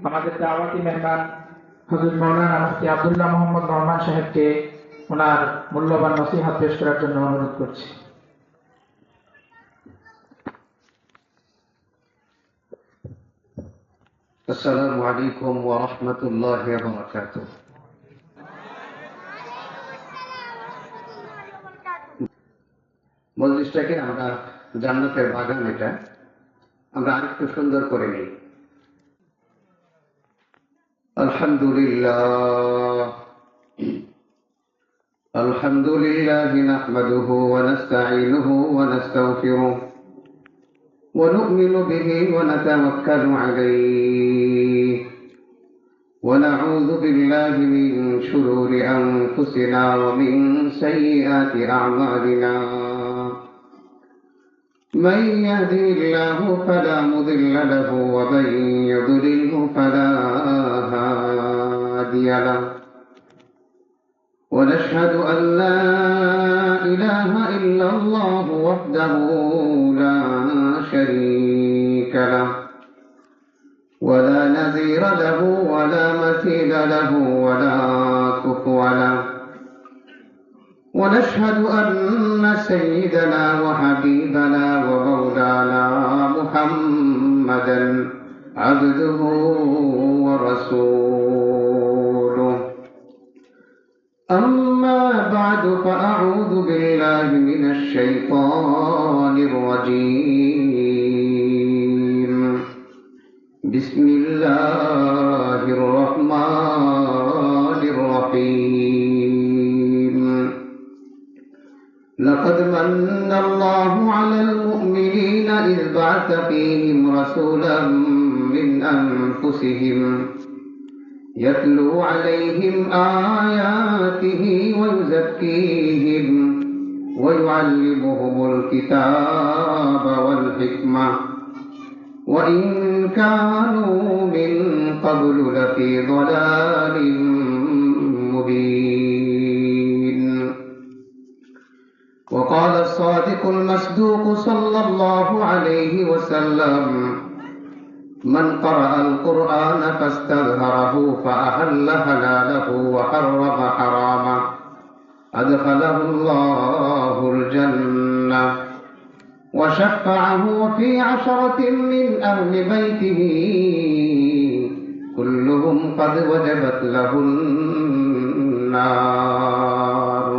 আমাদের দাওয়াতি মেহমান হযরত মাওলানা মুফতি আব্দুল্লাহ মোহাম্মদ নোমান সাহেবকে ওনার মূল্যবান নসিহত পেশ করার জন্য অনুরোধ করছি। আসসালামু আলাইকুম ওয়া রাহমাতুল্লাহি ওয়া বারাকাতুহু। মজলিসটাকে আমরা জান্নাতের বাগান, এটা আমরা আরেকটু সুন্দর করে নিই। আলহামদুলিল্লাহ আলহামদুলিল্লাহ নাহমাদুহু ওয়া নাস্তাঈনুহু ওয়া নাস্তাগফিরুহু ওয়া নু'মিনু বিহি ওয়া নাতাওয়াক্কালু আলাইহি ওয়া না'উযু বিল্লাহি মিন শুরুরি আনফুসিনা ওয়া মিন সাইয়্যাতি আ'মালিনা। من يهده الله فلا مضل له ومن يضلله فلا هادي له ونشهد أن لا إله إلا الله وحده لا شريك له ولا نظير له ولا مثيل له ولا كفو له ونشهد أن سيدنا وحبيبنا ومولانا محمدا عبده ورسوله. أما بعد فأعوذ بالله من الشيطان الرجيم. بسم الله الرحمن الرحيم. لقد من الله على المؤمنين إذ بعث فيهم رسولا من أنفسهم يتلو عليهم آياته ويزكيهم ويعلمهم الكتاب والحكمة وإن كانوا من قبل لفي ضلال مبين. وقال الصادق المصدوق صلى الله عليه وسلم: من قرأ القرآن فاستظهره فأحل حلاله وحرم حرامه أدخله الله الجنة وشفعه في 10 من أهل بيته كلهم قد وجبت له النار.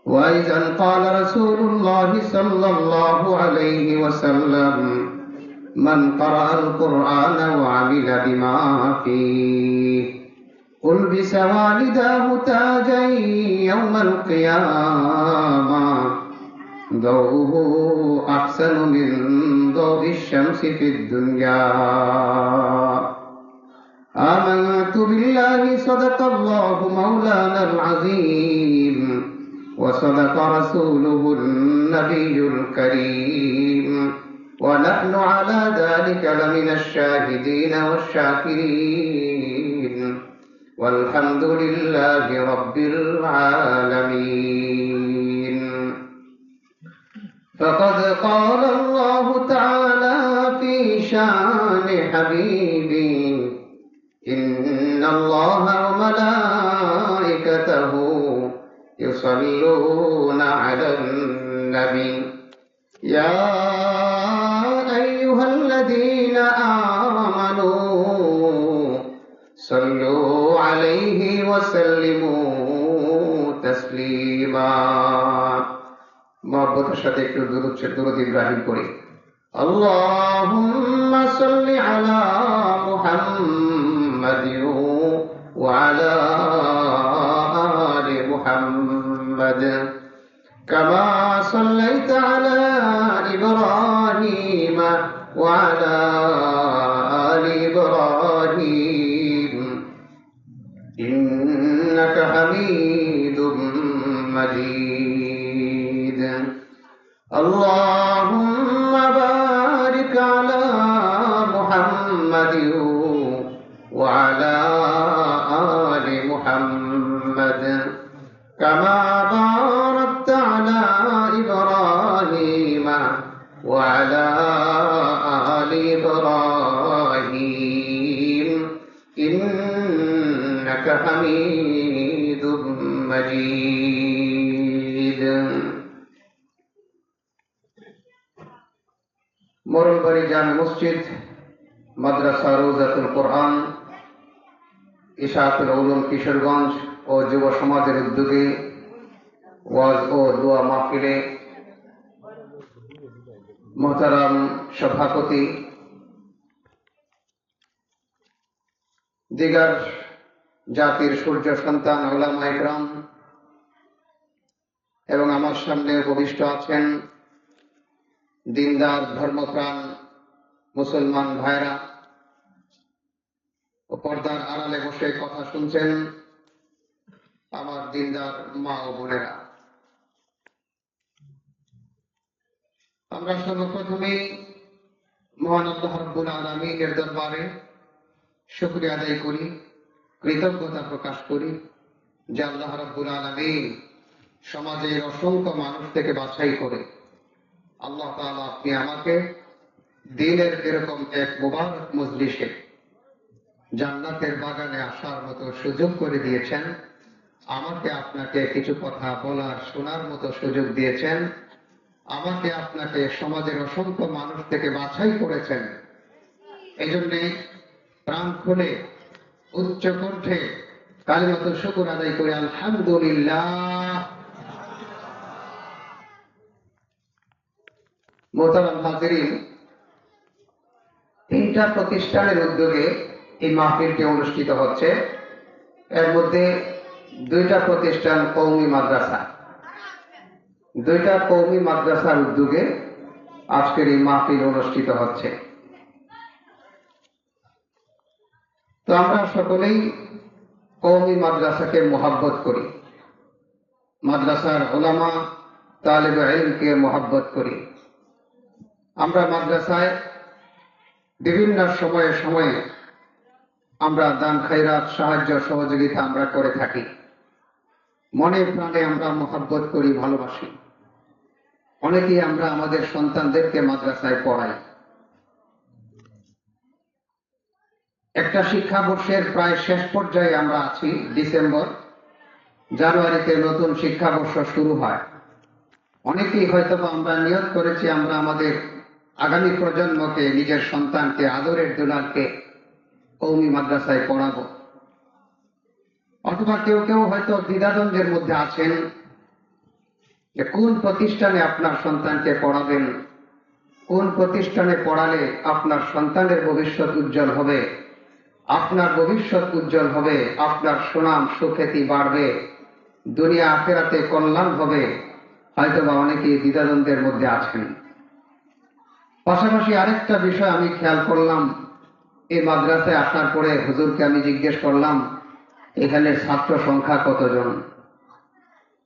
وأيضا قال رسول الله صلى الله عليه وسلم: من قرأ القرآن وعمل بما فيه ألبس والداه تاجا يوم القيامة ضوءه أحسن من ضوء الشمس في الدنيا. آمنت بالله صدق الله مولانا العظيم وصدق رسوله النبي الكريم ونحن على ذلك لمن الشاهدين والشاكرين والحمد لله رب العالمين. فقد قال الله تعالى في شان حبيبي: إن الله وملائكته يصلون على النبي يا أيها الذين آمنوا صلوا عليه وسلموا تسليما. محبতের সাথে একটু দুরূদ ইব্রাহিম করি। আল্লাহুম্মা সাল্লি আলা মুহাম্মাদিন ওয়া আলা আলি মুহাম্মাদ কামা সাল্লাইতা আলা ইব্রাহিম ওয়া আলা আলি ইব্রাহিম ইন্নাকা হামিদুম মাজিদ. اللهم بارك على محمد وعلى آل محمد كما باركت على إبراهيم وعلى آل إبراهيم حميد مجيد মোরলবাড়ি জামে মসজিদ মাদ্রাসা রওজাতুল কোরআন ইশাআতুল উলুম কিশোরগঞ্জ ও যুব সমাজের উদ্যোগে ওয়াজ ও দোয়া মাহফিলে মোহতারাম সভাপতি, দিগার জাতির সূর্য সন্তান উলামা ইকরাম এবং আমার সামনে উপবিষ্ট আছেন দিনদার ধর্মপ্রাণ মুসলমান ভাইরা ও পর্দার আড়ালে বসে কথা শুনছেন আমার দিনদার মা ও বোনেরা। আমরা সর্বপ্রথমেই মহান আল্লাহ রাব্বুল আলামিনের দরবারে শুকরিয়া আদায় করি, কৃতজ্ঞতা প্রকাশ করি যে আল্লাহ রাব্বুল আলামিন সমাজের অসংখ্য মানুষ থেকে বাছাই করে আল্লাহ তাআলা আপনি আমাকে দিনের এরকম এক মুবারক মজলিসে জান্নাতের বাগানে আসার মতো সুযোগ করে দিয়েছেন, আমাকে আপনাকে কিছু কথা বলার শোনার মতো সুযোগ দিয়েছেন, আমাকে আপনাকে সমাজের অসংখ্য মানুষ থেকে বাছাই করেছেন। এই জন্যে প্রাণ খুলে উচ্চ কণ্ঠে কালিমাতুল শুকর আদায় করে আলহামদুলিল্লাহ। মোহতারাম হাজিরিন, 3টা প্রতিষ্ঠানের উদ্যোগে এই মাহফিলটি অনুষ্ঠিত হচ্ছে। এর মধ্যে 2টা প্রতিষ্ঠান কওমি মাদ্রাসা, 2টা কওমি মাদ্রাসার উদ্যোগে আজকের এই মাহফিল অনুষ্ঠিত হচ্ছে। তো আমরা সকলেই কওমি মাদ্রাসাকে মোহাব্বত করি, মাদ্রাসার উলামা তালিবে ইলমকে মোহাব্বত করি। আমরা মাদ্রাসায় বিভিন্ন সময়ে সময়ে আমরা দান খায়রাত সাহায্য সহযোগিতা আমরা করে থাকি, মনে প্রাণে আমরা মোহাব্বত করি, ভালোবাসি। অনেকেই আমরা আমাদের সন্তানদেরকে মাদ্রাসায় পড়াই। একটা শিক্ষাবর্ষের প্রায় শেষ পর্যায়ে আমরা আছি। ডিসেম্বর জানুয়ারিতে নতুন শিক্ষাবর্ষ শুরু হয়। অনেকেই হয়তো আমরা নিয়ত করেছি আমরা আমাদের আগামী প্রজন্মকে, নিজের সন্তানকে, আদরের দুলালকে কওমি মাদ্রাসায় পড়াবো। অথবা কেউ কেউ হয়তো দ্বিধাদ্বন্দ্বের মধ্যে আছেন যে কোন প্রতিষ্ঠানে আপনার সন্তানকে পড়াবেন, কোন প্রতিষ্ঠানে পড়ালে আপনার সন্তানের ভবিষ্যৎ উজ্জ্বল হবে, আপনার ভবিষ্যৎ উজ্জ্বল হবে, আপনার সুনাম সুখ্যাতি বাড়বে, দুনিয়া আখিরাতে কল্যাণ হবে। হয়তোবা অনেকেই দ্বিধাদ্বন্দ্বের মধ্যে আছেন। পাশাপাশি আরেকটা বিষয় আমি খেয়াল করলাম, এই মাদ্রাসায় আসার পরে হুজুরকে আমি জিজ্ঞেস করলাম এখানে ছাত্র সংখ্যা কতজন।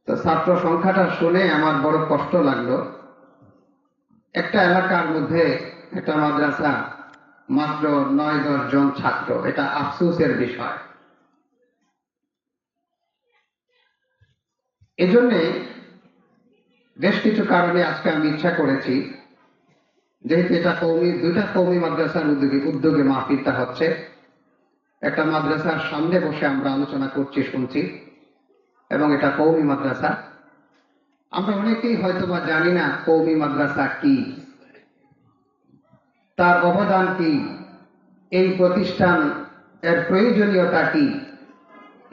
তো ছাত্র সংখ্যাটা শুনে আমার বড় কষ্ট লাগলো। একটা এলাকার মধ্যে একটা মাদ্রাসা মাত্র 9-10 জন ছাত্র, এটা আফসোসের বিষয়। এজন্যে বেশ কিছু কারণে আজকে আমি ইচ্ছা করেছি, যেহেতু এটা দুইটা কওমি মাদ্রাসার উদ্যোগে মাহফিলটা হচ্ছে, একটা মাদ্রাসার সামনে বসে আমরা আলোচনা করছি, শুনছি, এবং এটা কওমি মাদ্রাসা। আমরা অনেকেই হয়তোবা জানি না কওমি মাদ্রাসা কি, তার অবদান কি, এই প্রতিষ্ঠান এর প্রয়োজনীয়তা কি,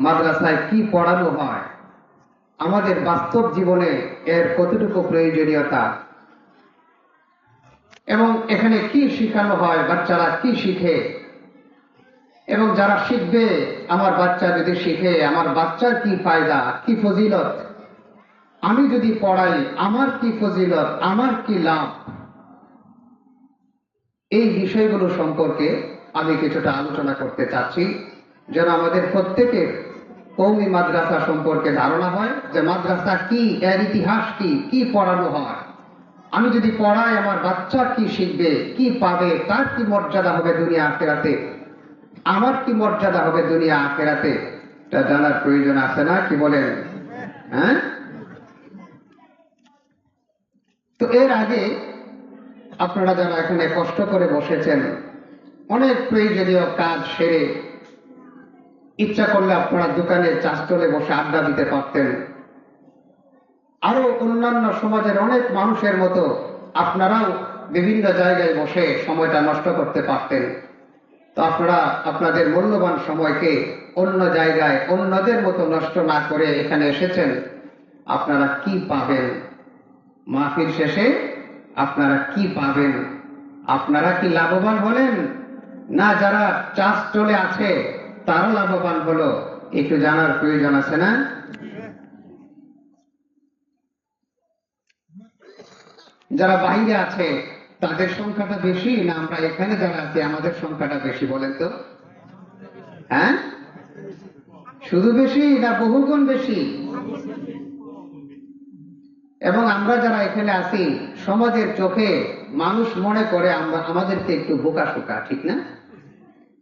মাদ্রাসায় কি পড়ানো হয়, আমাদের বাস্তব জীবনে এর কতটুকু প্রয়োজনীয়তা, এবং এখানে কি শেখানো হয়, বাচ্চারা কি শিখে, এবং যারা শিখবে, আমার বাচ্চা যদি শিখে আমার বাচ্চার কি ফায়দা, কি ফজিলত, আমি যদি পড়াই আমার কি ফজিলত, আমার কি লাভ। এই বিষয়গুলো সম্পর্কে আমি কিছুটা আলোচনা করতে চাচ্ছি, যেন আমাদের প্রত্যেকের কওমি মাদ্রাসা সম্পর্কে ধারণা হয় যে মাদ্রাসা কি, এর ইতিহাস কি, কি পড়ানো হয়, আমি যদি পড়াই আমার বাচ্চা কি শিখবে, কি পাবে, তার কি মর্যাদা হবে দুনিয়া আখিরাতে, আমার কি মর্যাদা হবে দুনিয়া আখিরাতে, তা জানার প্রয়োজন আছে না, কি বলেন? হ্যাঁ। তো এর আগে আপনারা যারা এখানে কষ্ট করে বসেছেন, অনেক প্রয়োজনীয় কাজ সেরে ইচ্ছা করলে আপনারা দোকানে চা স্টলে বসে আড্ডা দিতে পারতেন। আরো অন্যান্য সমাজের অনেক মানুষের মতো আপনারাও বিভিন্ন জায়গায় বসে সময়টা নষ্ট করতে পারতেন। তো আপনারা আপনাদের মূল্যবান সময়কে অন্য জায়গায় অন্যদের মতো নষ্ট না করে এখানে এসেছেন। আপনারা কি পাবেন? মাহফিল শেষে আপনারা কি পাবেন? আপনারা কি লাভবান হলেন, না যারা চা স্টলে আছে তারা লাভবান হলো? একটু জানার প্রয়োজন আছে না? যারা বাইরে আছে তাদের সংখ্যাটা বেশি, না আমরা এখানে যারা আছি আমাদের সংখ্যাটা বেশি? বলেন তো। হ্যাঁ, শুধু বেশি না বহুগুণ বেশি? এবং আমরা যারা এখানে আছি সমাজের চোখে মানুষ মনে করে আমরা আমাদেরকে একটু বোকা শোকা, ঠিক না?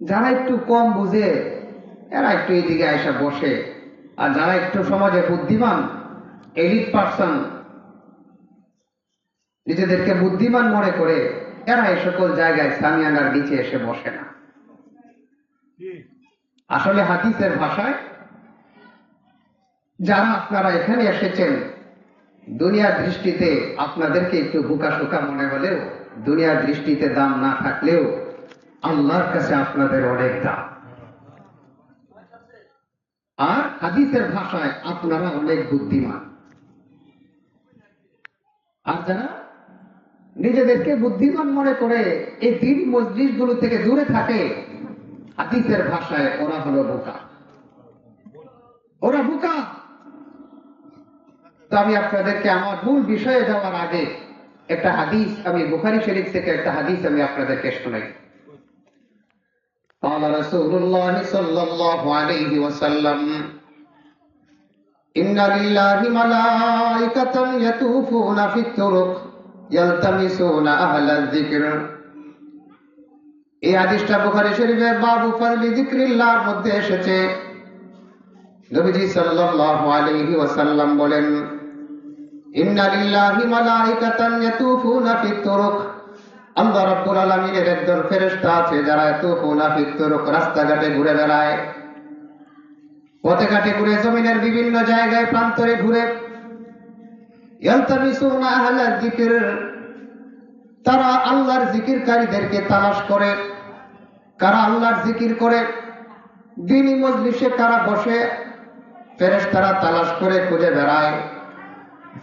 যারা একটু কম বুঝে এরা একটু এইদিকে এসে বসে, আর যারা একটু সমাজে বুদ্ধিমান, এলিট পার্সন, নিজেদেরকে বুদ্ধিমান মনে করে এরা এই সকল জায়গায় সামিয়ানার নিচে এসে বসে না। আসলে হাদিসের ভাষায় যারা আপনারা এখানে এসেছেন, দুনিয়ার দৃষ্টিতে আপনাদেরকে একটু বোকা শোকা মনে হলেও, দুনিয়ার দৃষ্টিতে দাম না থাকলেও আল্লাহর কাছে আপনাদের অনেক দাম। আর হাদিসের ভাষায় আপনারা অনেক বুদ্ধিমান। আর যারা নিজেদেরকে বুদ্ধিমান মনে করে এই দিন মসজিদগুলো থেকে দূরে থাকে, হাদিসের ভাষায় ওরা হলো বোকা, ওরা বোকা। তো আমি আপনাদেরকে আমার মূল বিষয়ে যাওয়ার আগে একটা হাদিস, আমি বুখারী শরীফ থেকে একটা হাদিস আমি আপনাদেরকে শোনাই। قال رسول الله صلى الله عليه وسلم إن لله ملائكة يطوفون في الطرق يلتمسون أهل الذكر। এই হাদিসটা বুখারী শরীফের বাবু ফাজলি যিকরিল্লাহর মধ্যে এসেছে। নবীজি সাল্লাল্লাহু আলাইহি ওয়াসাল্লাম বলেন, ইন্না লিল্লাহি মালাইকাতান ইয়াতুফুনা ফিত তুরুক। আল্লাহ রাব্বুল আলামিনের একদল ফেরেশতা আছে যারা ইয়াতুফুনা ফিত তুরুক, রাস্তাঘাটে ঘুরে বেড়ায়, পথে ঘাটে ঘুরে, জমিনের বিভিন্ন জায়গায় প্রান্তরে ঘুরে। ইয়ালতামিসুনা আহলা যিকর, তারা আল্লাহর জিকিরকারীদেরকে তালাশ করে। কারা আল্লাহর জিকির করে? দ্বীনি মজলিসে কারা বসে? ফেরেশতারা তালাশ করে খুঁজে বেড়ায়।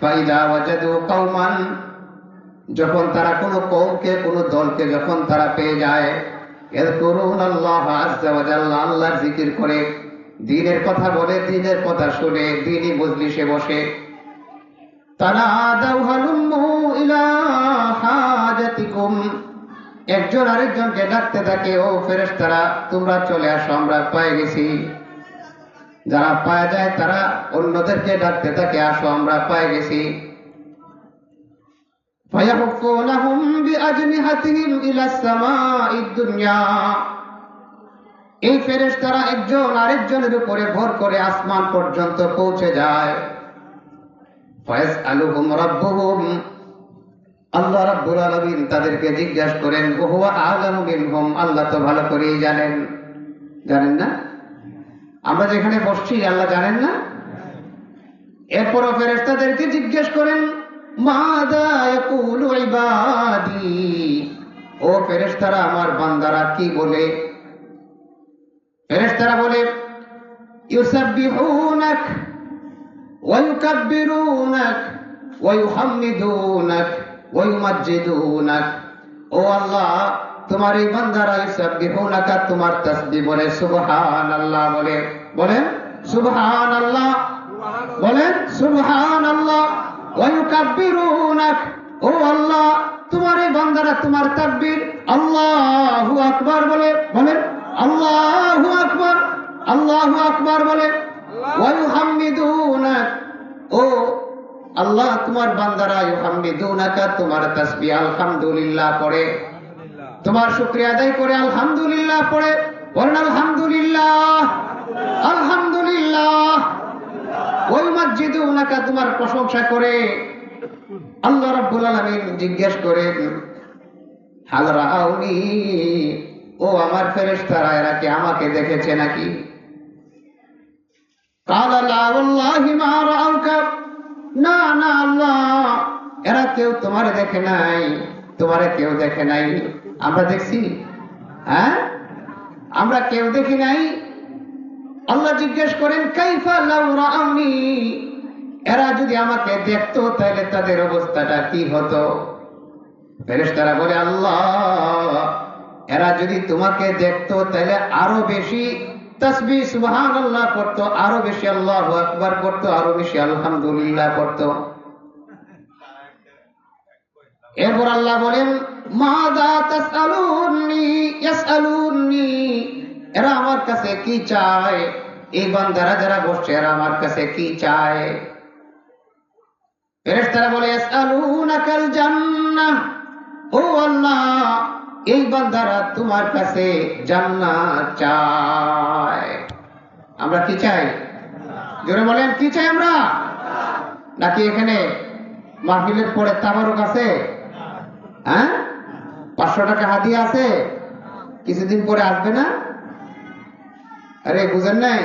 ফাইদা ওয়াজাদু কওমান, যখন তারা কোনো কওমকে, কোনো দলকে যখন তারা পেয়ে যায়, ইয়াযকুরুনাল্লাহ আযজা ওয়া জাল্লা, আল্লাহর জিকির করে, দ্বীনের কথা বলে, দ্বীনের কথা শুনে, দ্বীনি মজলিসে বসে। তানাদাউ হালুম্মু ইলা হাজাতিকুম, একজন আরেকজনকে ডাকতে থাকে, ও ফেরেশতারা তোমরা চলে আসো, আমরা পেয়ে গেছি। যারা পাওয়া যায় তারা অন্যদেরকে ডাকতে থাকে, আসো আমরা পেয়ে গেছি। ফায়াহুফুনাহুম বিআজনিহাতিহিম ইলাস সামাঈদ দুনিয়া, এই ফেরেশতারা একজন আরেকজনের উপরে ভর করে আসমান পর্যন্ত পৌঁছে যায়। ফায়াসআলুহুম রাব্বুহুম, আল্লাহ রাব্বুল আলামিন তাদেরকে জিজ্ঞাসা করেন, ওয়া হুয়া আ'লামু বিনহুম, আল্লাহ তো ভালো করেই জানেন। জানেন না? আমরা যেখানে বসছি আল্লাহ জানেন না? এরপরও ফেরেশতাদেরকে জিজ্ঞেস করেন, মাযা ইয়াকুলু ইবাদি, ও ফেরেশতারা আমার বান্দারা কি বলে? ফেরেশতারা বলে, ইউসাব্বিহুনাক ওয়া ইউকাব্বিরুনাক ওয়া ইউহাম্মিদুনাক ওয়া ইউমাজ্জিদুনাক। ও আল্লাহ, তোমার এই বান্দারা ইউসাব্বিহুনাকা, তোমার তাসবিহ বলে, সুবহানাল্লাহ বলে। বলেন সুবহানাল্লাহ, বলেন সুবহানাল্লাহ। ওয়া ইউকাব্বিরুনাক, ও আল্লাহ তোমার এই বান্দারা তোমার তাকবীর আল্লাহু আকবার বলে। বলেন আল্লাহু আকবার, আল্লাহু আকবার বলে। ওয়া ইউহাম্মিদুনাক, ও আল্লাহ তোমার বান্দারা ইউহাম্মিদুনাকা, তোমার তাসবিহ আলহামদুলিল্লাহ পড়ে, তোমার শুকরিয়া আদায় করে আলহামদুলিল্লাহ পড়ে। বলেন আলহামদুলিল্লাহ, আলহামদুলিল্লাহ। ওয়া ইউমাজ্জিদুনাকা, তোমার প্রশংসা করে। আল্লাহ রাব্বুল আলামিন জিজ্ঞেস করেন, হাল রাআউনি, ও আমার ফেরেশতারা এরা কি আমাকে দেখেছে নাকি? قال لا والله ما رأوك না না আল্লাহ এরা কেউ তোমারে দেখে নাই, তোমারে কেউ দেখে নাই। আমরা দেখছি? হ্যাঁ, আমরা কেউ দেখি নাই। আল্লাহ জিজ্ঞেস করেন কাইফা লাউ রাআনি, এরা যদি আমাকে দেখতো তাহলে তাদের অবস্থাটা কি হতো? ফেরেশতারা বলে আল্লাহ এরা যদি তোমাকে দেখতো তাহলে আরো বেশি তাসবিহ সুবহানাল্লাহ পড়তো, আরো বেশি আল্লাহু আকবার পড়তো, আরো বেশি আলহামদুলিল্লাহ পড়তো। এরপর আল্লাহ বলেন মাযা তাসআলুনি ইয়াসআলুনি, এরা আমার কাছে কি চায়? এই বান্দারা যারা বসছে এরা আমার কাছে কি চায়? ফেরেশতারা বলে ইয়াসআলুনাকাল জান্নাহ, ও আল্লাহ এই বান্দারা তোমার কাছে জান্নাত চায়। আমরা কি চাই? জোরে বলেন কি চাই আমরা? নাকি এখানে মাহফিলের পরে তাবারুক আছে? হ্যাঁ, 500 টাকা হাদিয়া আছে, কিছুদিন পরে আসবে না? আরে বুঝেন নাই,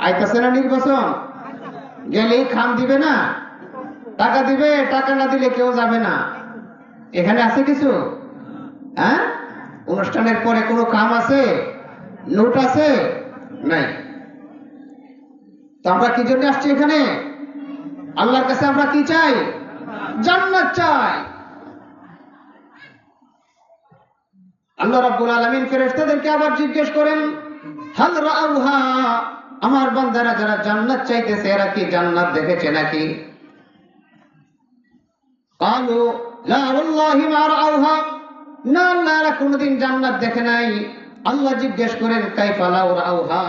আইতাছে না নির্বাচন, গেলেই খাম দিবে না, টাকা দিবে, টাকা না দিলে কেউ যাবে না। এখানে আছে কিছু? হ্যাঁ, অনুষ্ঠানের পরে কোনো কাম আছে? নোট আছে? নাই। তো আমরা কি জন্য আসছি এখানে? আল্লাহর কাছে আমরা কি চাই? জান্নাত চাই। আল্লাহ রাব্বুল আলামিন ফেরেশতাদেরকে আবার জিজ্ঞেস করেন হাল রাআউহা, আমার বান্দারা যারা জান্নাত চাইতেছে এরা কি জান্নাত দেখেছে নাকি? ক্বালু লা ওয়াল্লাহি মা রাআউহা, না আল্লাহ এরা কোনোদিন জান্নাত দেখে নাই। আল্লাহ জিজ্ঞেস করেন কাইফা লাউ রাআউহা,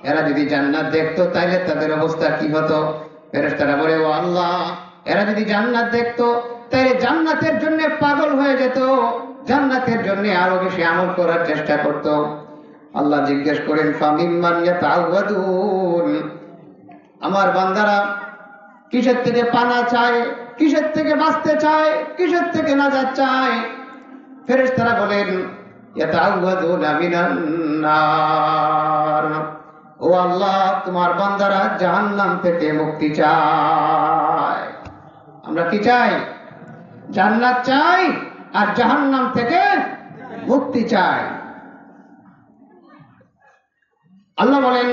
এরা যদি জান্নাত দেখতো তাহলে তাদের অবস্থা কি হতো? ফেরেশতারা বলে ও আল্লাহ এরা যদি জান্নাত দেখতো তাহলে জান্নাতের জন্য পাগল হয়ে যেত, জান্নাতের জন্য আরো বেশি আমল করার চেষ্টা করত। আল্লাহ জিজ্ঞেস করেন ফামিম্মান ইয়াতাআওয়াদুন, আমার বান্দারা কিসের থেকে পানা চায়, কিসের থেকে বাঁচতে চায়, কিসের থেকে নাজাত চায়? ফেরেশতারা বলেন ইয়াতাআওয়াদুনা মিনান নার, ও আল্লাহ তোমার বান্দারা জাহান্নাম থেকে মুক্তি চায়। আমরা কি চাই? জান্নাত চাই আর জাহান্নাম থেকে মুক্তি চাই। আল্লাহ বলেন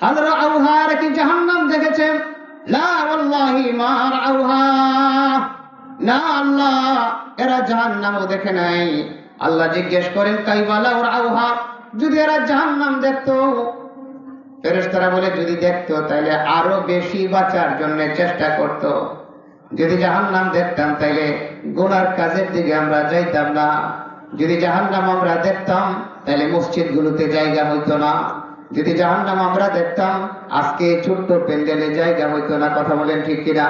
হাল রাআউহা, এরা কি জাহান্নাম দেখেছে? লা ওয়াল্লাহি মা রাআউহা, না আল্লাহ এরা জাহান্নামও দেখে নাই। আল্লাহ জিজ্ঞেস করেন কাইফা লাউ রাআউহা, যদি এরা জাহান্নাম দেখতো? ফেরেশতারা বলে যদি দেখতো তাহলে আরো বেশি বাঁচার জন্য চেষ্টা করত। যদি জাহান্নাম দেখতাম তাহলে গুনার কাজের দিকে আমরা যাইতাম না। যদি জাহান্নাম আমরা দেখতাম তাহলে মসজিদগুলোতে জায়গা হইতো না। যদি জাহান্নাম আমরা দেখতাম আজকে ছোট্ট প্যান্ডেলে জায়গা হইতো না। কথা বলেন ঠিক কিনা?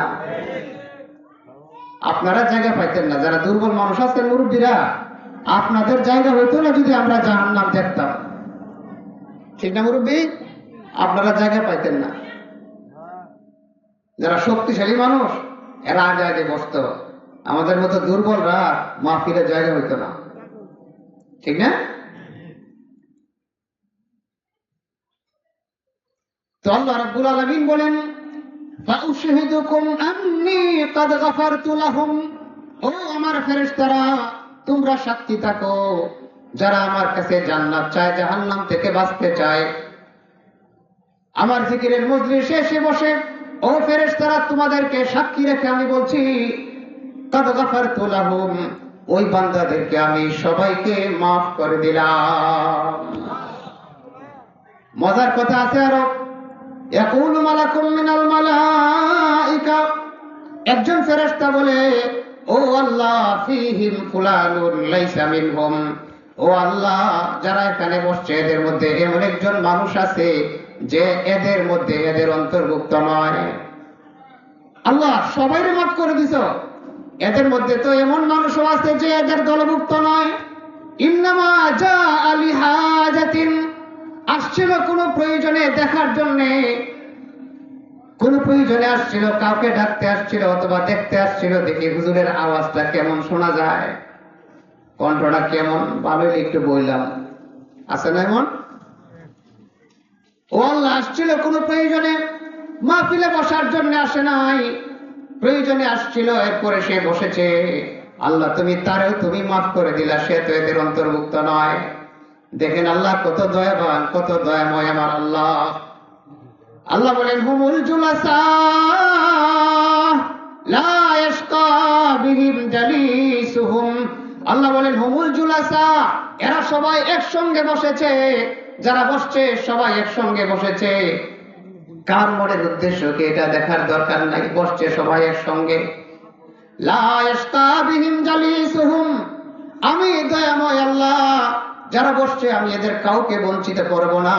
আপনারা জায়গা পাইতেন না, যারা দুর্বল মানুষ আছেন মুরব্বীরা, আপনাদের জায়গা হইতো না যদি আমরা জাহান্নাম দেখতাম। ঠিক না মুরব্বী? আপনারা জায়গা পাইতেন না। যারা শক্তিশালী মানুষ এরা আগে আগে বসত, আমাদের মতো দুর্বলরা মাহফিলে জায়গা হইতো না। ঠিক না? তো আল্লাহ রাব্বুল আলামিন বলেন ফাউশহিদুকুম আন্নী কাদ গাফারতু লাহুম, ও আমার ফেরেশতারা তোমরা সাক্ষী থাকো, যারা আমার কাছে জান্নাত চায়, জাহান্নাম থেকে বাঁচতে চায়, আমার জিকিরের মজলিসে এসে বসে, ও ফেরেশতারা তোমাদেরকে সাক্ষী রেখে আমি বলছি কাদ গাফারতু লাহুম, ওই বান্দাদেরকে আমি সবাইকে মাফ করে দিলাম। মজার কথা আছে আরো, ইয়াকুলু মালাকুম মিনাল মালাইকা, একজন ফেরেশতা বলে ও আল্লাহ ফীহিম ফুলানুন লাইসা মিনহুম, ও আল্লাহ যারা এখানে বসছে এদের মধ্যে এমন একজন মানুষ আছে যে এদের মধ্যে এদের অন্তর্ভুক্ত নয়। আল্লাহ সবাইকে মাফ করে দিছ, এদের মধ্যে তো এমন মানুষও আছে যে এদের দলভুক্ত নয়। ইন্নামা জাআ লিহাজাতিন, আসছিল কোন প্রয়োজনে দেখার জন্যে, কোন প্রয়োজনে আসছিল, কাউকে ডাকতে আসছিল অথবা দেখতে আসছিল, দেখি হুজুরের আওয়াজটা কেমন শোনা যায়, কণ্ঠটা কেমন, ভালোই একটু বললাম, আছে না এমন? ও আল্লাহ আসছিল কোনো প্রয়োজনে, মাহফিলে বসার জন্য আসে নাই, প্রয়োজনে আসছিল, এরপরে সে বসেছে। আল্লাহ তুমি তারেও তুমি মাফ করে দিলা, সে তো এদের অন্তর্ভুক্ত নয়। দেখেন আল্লাহ কত দয়াবান, কত দয়াময় আমার আল্লাহ। আল্লাহ বলেন হুমুল জুলাসা লা ইয়াশকা বিহিম জালিসুহুম। আল্লাহ বলেন হুমুল জুলাসা, এরা সবাই একসঙ্গে বসেছে, যারা বসছে সবাই একসঙ্গে বসেছে। কার মনের উদ্দেশ্য কি এটা দেখার দরকার নাই, বসছে সবাই একসঙ্গে। লা ইয়াশকা বিহিম জালিসুহুম, আমি দয়াময় আল্লাহ, যারা বসছে আমি এদের কাউকে বঞ্চিত করব না,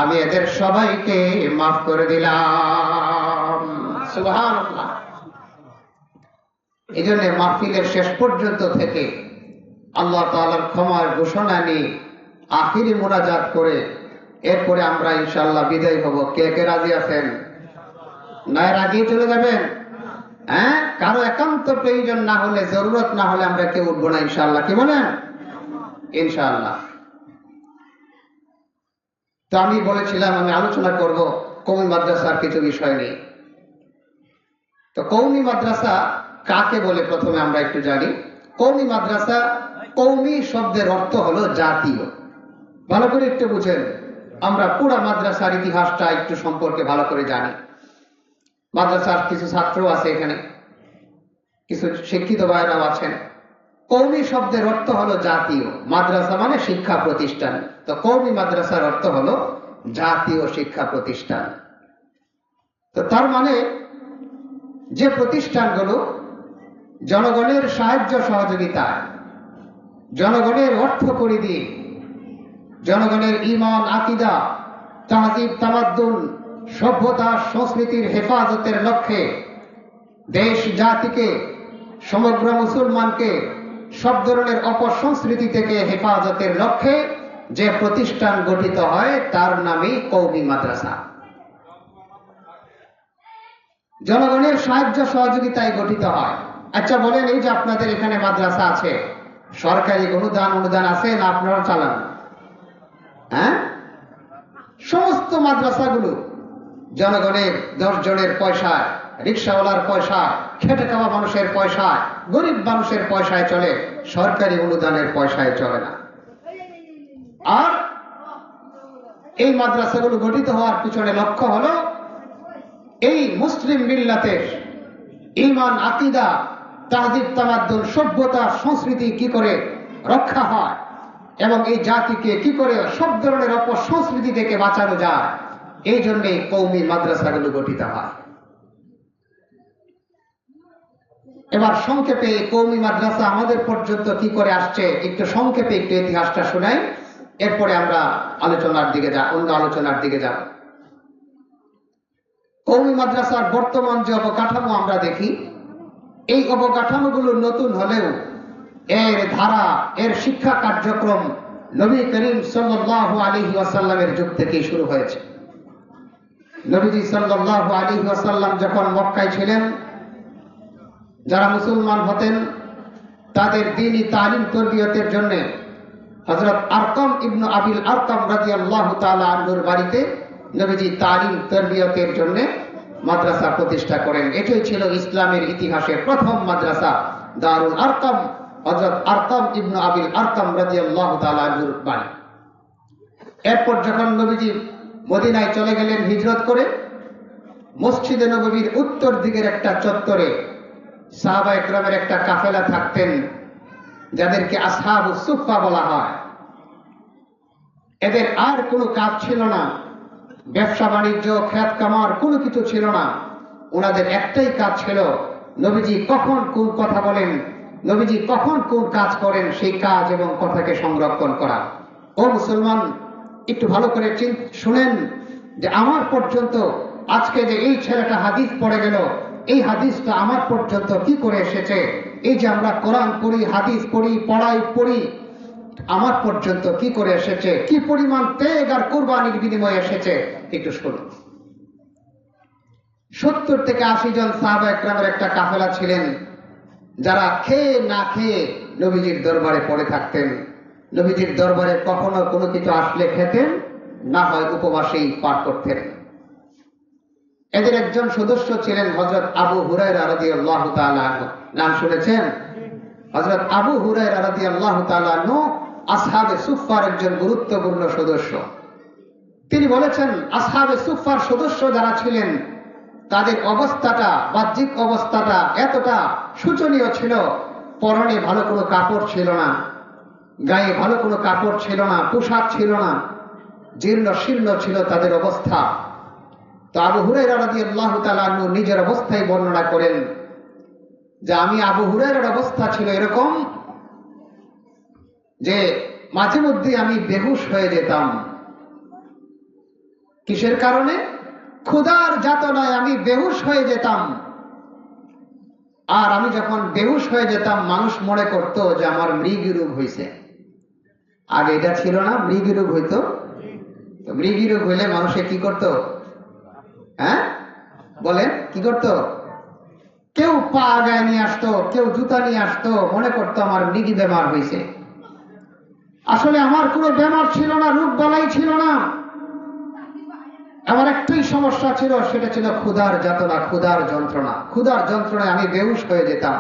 আমি এদের সবাইকে মাফ করে দিলাম। সুবহানাল্লাহ। এই জন্য মাহফিলের শেষ পর্যন্ত থেকে আল্লাহ তাআলার ক্ষমার ঘোষণা নিয়ে আখিরি মুনাজাত করে এরপরে আমরা ইনশাআল্লাহ বিদায় হব। কে কে রাজি আছেন? না রাজি চলে যাবেন? হ্যাঁ, কারো একান্ত প্রয়োজন না হলে, জরুরত না হলে আমরা কেউ উঠবো না ইনশাআল্লাহ। কি বলেন? ইনশাআল্লাহ। তো আমি বলেছিলাম আমি আলোচনা করব কওমি মাদ্রাসার কিছু বিষয় নিয়ে। তো কওমি মাদ্রাসা কাকে বলে প্রথমে আমরা একটু জানি। কওমি মাদ্রাসা, কওমি শব্দের অর্থ হলো জাতীয়। ভালো করে একটু বুঝেন, আমরা পুরো মাদ্রাসার ইতিহাসটা একটু সম্পর্কে ভালো করে জানি। মাদ্রাসার কিছু ছাত্র আছে এখানে, কিছু শিক্ষিত ভাইরাও আছেন। কওমি শব্দের অর্থ হলো জাতীয়, মাদ্রাসা মানে শিক্ষা প্রতিষ্ঠান। তো কওমি মাদ্রাসার অর্থ হলো জাতীয় শিক্ষা প্রতিষ্ঠান। তো তার মানে যে প্রতিষ্ঠানগুলো জনগণের সাহায্য সহযোগিতায়, জনগণের অর্থ কড়ি দিয়ে, জনগণের ঈমান, আকীদা, তাহযীব, তামাদ্দুন, সভ্যতা, সংস্কৃতির হেফাজতের লক্ষ্যে দেশ জাতিকে, সমগ্র মুসলমানকে সব ধরনের অপসংস্কৃতি থেকে হেফাজতের লক্ষ্যে যে প্রতিষ্ঠান গঠিত হয় তার নামই কওমি মাদ্রাসা। জনগণের সাহায্য সহযোগিতায় গঠিত হয়। আচ্ছা বলেন, এই যে আপনাদের এখানে মাদ্রাসা আছে, সরকারি অনুদান আছে না আপনারা চালান? হ্যাঁ, সমস্ত মাদ্রাসাগুলো জনগণের 10 জনের পয়সায়, রিক্সাওয়ালার পয়সায়, খেটে খাওয়া মানুষের পয়সায়, গরিব মানুষের পয়সায় চলে, সরকারি অনুদানের পয়সায় চলে না। আর এই মাদ্রাসাগুলো গঠিত হওয়ার পিছনে লক্ষ্য হলো এই মুসলিম মিল্লাতের ঈমান, আকীদা, তাহযীব, তামাদ্দুন, সভ্যতা, সংস্কৃতি কি করে রক্ষা হয় এবং এই জাতিকে কি করে সব ধরনের অপসংস্কৃতি থেকে বাঁচানো যায়, এই জন্যে কওমি মাদ্রাসাগুলো গঠিত হয়। এবার সংক্ষেপে কওমি মাদ্রাসা আমাদের পর্যন্ত কি করে আসছে একটু সংক্ষেপে একটু ইতিহাসটা শোনাই, এরপরে আমরা অন্য আলোচনার দিকে যাব। কওমি মাদ্রাসার বর্তমান যে অবকাঠামো আমরা দেখি, এই অবকাঠামোগুলো নতুন হলেও এর ধারা, এর শিক্ষা কার্যক্রম নবী করিম সাল্লাল্লাহু আলাইহি ওয়াসাল্লামের যুগ থেকেই শুরু হয়েছে। নবীজি সাল্লাল্লাহু আলাইহি ওয়াসাল্লাম যখন মক্কায় ছিলেন, যারা মুসলমান হতেন তাদের দ্বীনি তালিম তরবিয়তের জন্য হযরত আরকাম ইবনে আবিল আরকাম রাদিয়াল্লাহু তাআলা আনহুর বাড়িতে নবীজি তালিম তরবিয়তের জন্য মাদ্রাসা প্রতিষ্ঠা করেন। এটাই ছিল ইসলামের ইতিহাসে প্রথম মাদ্রাসা, দারুল আরকাম, হযরত আরকাম ইবনে আবিল আরকাম রাদিয়াল্লাহু তাআলা আনহুর বাড়ি। এরপর যখন নবীজি মদিনায় চলে গেলেন হিজরত করে, মসজিদে নববীর উত্তর দিকের একটা চত্বরে সাহাবায়ে কেরামের একটা কাফেলা থাকতেন, যাদেরকে আসহাবুস সুফফা বলা হয়। এদের আর কোনো কাজ ছিল না, ব্যবসা বাণিজ্য, খেত কামার কোনো কিছু ছিল না। ওনাদের একটাই কাজ ছিল, নবীজি কখন কোন কথা বলেন, নবীজি কখন কোন কাজ করেন, সেই কাজ এবং কথাকে সংরক্ষণ করা। ও মুসলমান, একটু ভালো করে শুনেন যে আমার পর্যন্ত আজকে যে এই ছেলেটা হাদিস পড়ে গেল, এই হাদিসটা আমার পর্যন্ত কি করে এসেছে। এই যে আমরা কোরআন পড়ি, হাদিস পড়ি, পড়ি, আমার পর্যন্ত কি করে এসেছে, কি পরিমাণ ত্যাগ আর কুরবানির বিনিময়ে এসেছে, একটু শুনুন। 70 থেকে 80 জন সাহাবায়ে কেরামের একটা কাফেলা ছিলেন, যারা খেয়ে না খেয়ে নবীজির দরবারে পড়ে থাকতেন। নবীজির দরবারে কখনো কোনো কিছু আসলে খেতেন, না হয় উপবাসেই পার করতেন। এদের একজন সদস্য ছিলেন হযরত আবু হুরায়রা রাদিয়াল্লাহু তাআলা আনহু। নাম শুনেছেন? হযরত আবু হুরায়রা রাদিয়াল্লাহু তাআলা আনহু আসহাবে সুফফার একজন গুরুত্বপূর্ণ সদস্য। তিনি বলেছেন, আসহাবে সুফফার সদস্য যারা ছিলেন তাদের অবস্থাটা, বাহ্যিক অবস্থাটা এতটা শোচনীয় ছিল, পরনে ভালো কোনো কাপড় ছিল না, গায়ে ভালো কোনো কাপড় ছিল না, পোশাক ছিল না, জীর্ণ শীর্ণ ছিল তাদের অবস্থা। তো আবু হুরায়রা রাদিয়াল্লাহু তাআলা আনহু নিজের অবস্থায় বর্ণনা করেন যে আমি আবু হুরায়রার অবস্থা ছিল এরকম যে মাঝে মধ্যে আমি বেহুশ হয়ে যেতাম। কিসের কারণে? ক্ষুধার যাতনায় আমি বেহুশ হয়ে যেতাম। আর আমি যখন বেহুশ হয়ে যেতাম মানুষ মনে করত যে আমার মৃগী রোগ হয়েছে। আগে এটা ছিল না, মৃগী রোগ হইতো। মৃগী রোগ হইলে মানুষে কি করত? হ্যাঁ বলেন, কি করত? কেউ পা আগায় নিয়ে আসতো, কেউ জুতা নিয়ে আসতো, মনে করতো আমার মৃগী বেমার হয়েছে। আসলে আমার কোনো বেমার ছিল না, রোগ বালাই ছিল না। আমার একটাই সমস্যা ছিল, সেটা ছিল ক্ষুধার যাতনা, ক্ষুধার যন্ত্রণা। ক্ষুধার যন্ত্রণায় আমি বেহুশ হয়ে যেতাম।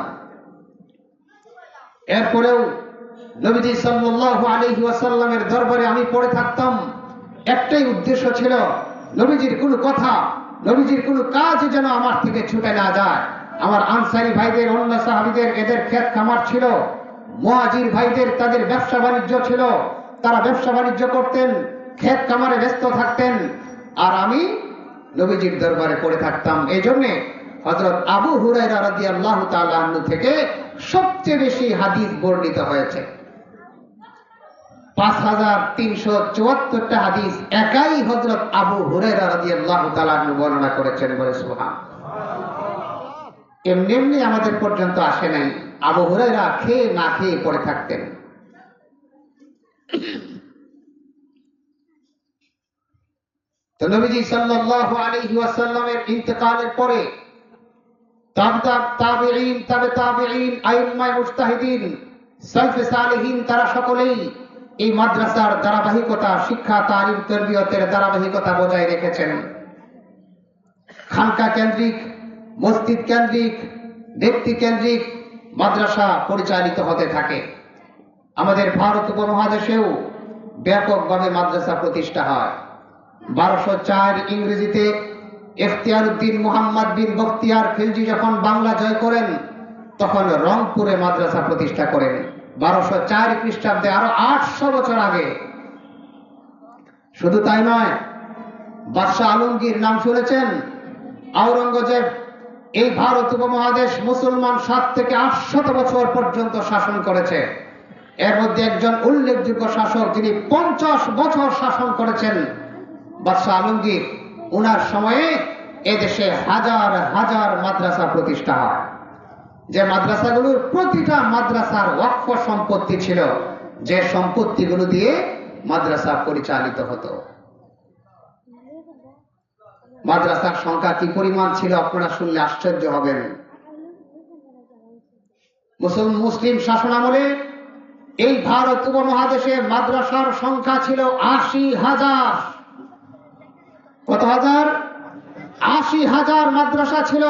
এরপরেও নবীজি সাল্লাল্লাহু আলাইহি ওয়াসাল্লামের দরবারে আমি পড়ে থাকতাম। একটাই উদ্দেশ্য ছিল, নবীজির কোনো কথা, নবীজির কোনো কাজ যেন আমার থেকে ছুটে না যায়। আমার আনসারী ভাইদের, অন্য সাহাবীদের এদের ক্ষেত খামার ছিল, মুহাজির ভাইদের তাদের ব্যবসা বাণিজ্য ছিল, তারা ব্যবসা বাণিজ্য করতেন, ক্ষেত খামারে ব্যস্ত থাকতেন, আর আমি নবীজির দরবারে পড়ে থাকতাম। এই জন্য হযরত আবু হুরায়রা রাদিয়াল্লাহু তাআলা আনহু থেকে সবচেয়ে বেশি হাদিস বর্ণিত হয়েছে। 5374টা হাদিস একাই হযরত আবু হুরায়রা রাদিয়াল্লাহু তাআলা আনহু বর্ণনা করেছেন। বলে সুবহানাল্লাহ। এমনি এমনি আমাদের পর্যন্ত আসে নাই। আবু হুরায়রা খেয়ে না খেয়ে পড়ে থাকতেন। তো নবীজি সাল্লাল্লাহু আলাইহি ওয়াসাল্লামের ইন্তেকালের পরে তাবিঈন, তাবিঈন, আইম্মায়ে মুজতাহিদিন, সালফে সালেহিন তারা সকলেই এই মাদ্রাসার ধারাবাহিকতা, শিক্ষা, তালিম, তারবিয়তের ধারাবাহিকতা বজায় রেখেছেন। খানকা কেন্দ্রিক, মসজিদ কেন্দ্রিক, ব্যক্তি কেন্দ্রিক মাদ্রাসা পরিচালিত হতে থাকে। আমাদের ভারত উপমহাদেশেও ব্যাপকভাবে মাদ্রাসা প্রতিষ্ঠা হয়। 1204 ইংরেজিতে ইখতিয়ার উদ্দিন মুহাম্মদ বিন বখতিয়ার খিলজি যখন বাংলা জয় করেন তখন রংপুরে মাদ্রাসা প্রতিষ্ঠা করেন। 1204 খ্রিস্টাব্দে, আরো 800 বছর আগে। শুধু তাই নয়, বাদশাহ আলমগীর নাম শুনেছেন? আওরঙ্গজেব এই ভারত উপমহাদেশ মুসলমান 7 থেকে 800 বছর পর্যন্ত শাসন করেছে। এর মধ্যে একজন উল্লেখযোগ্য শাসক যিনি 50 বছর শাসন করেছেন, বাদশাহ আলমগীর। ওনার সময়ে এদেশে হাজার হাজার মাদ্রাসা প্রতিষ্ঠা হয়। যে মাদ্রাসাগুলোর প্রতিটা মাদ্রাসার ওয়াকফ সম্পত্তি ছিল, যে সম্পত্তিগুলো দিয়ে মাদ্রাসা পরিচালিত হতো। মাদ্রাসার সংখ্যা কি পরিমাণ ছিল আপনারা শুনলে আশ্চর্য হবেন। মুসলিম শাসনামলে এই ভারত উপমহাদেশে মাদ্রাসার সংখ্যা ছিল 80,000। কত হাজার? 80,000 মাদ্রাসা ছিল।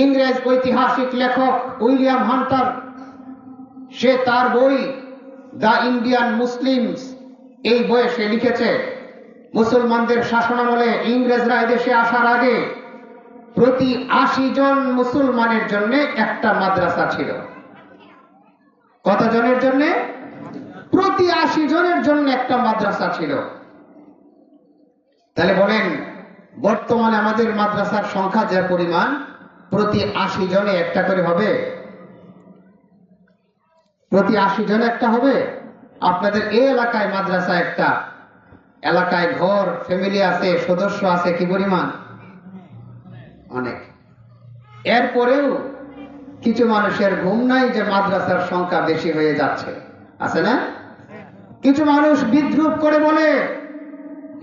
ইংরেজ ঐতিহাসিক লেখক উইলিয়াম হান্টার, সে তার বই দ্য ইন্ডিয়ান মুসলিমস, এই বইয়ে সে লিখেছে, মুসলমানদের শাসনামলে ইংরেজরা এদেশে আসার আগে প্রতি 80 জন মুসলমানের জন্য একটা মাদ্রাসা ছিল। কত জনের জন্য? প্রতি 80 জনের জন্য একটা মাদ্রাসা ছিল। তাহলে বলেন, বর্তমানে আমাদের মাদ্রাসার সংখ্যা যে পরিমাণ, প্রতি 80 জনে একটা করে হবে? প্রতি 80 জনে একটা হবে? আপনাদের এই এলাকায় মাদ্রাসা একটা, এলাকায় ঘর, ফ্যামিলি আছে, সদস্য আছে কি পরিমাণ? অনেক। এরপরেও কিছু মানুষের ঘুম নাই যে মাদ্রাসার সংখ্যা বেশি হয়ে যাচ্ছে, আছে না? কিছু মানুষ বিদ্রুপ করে বলে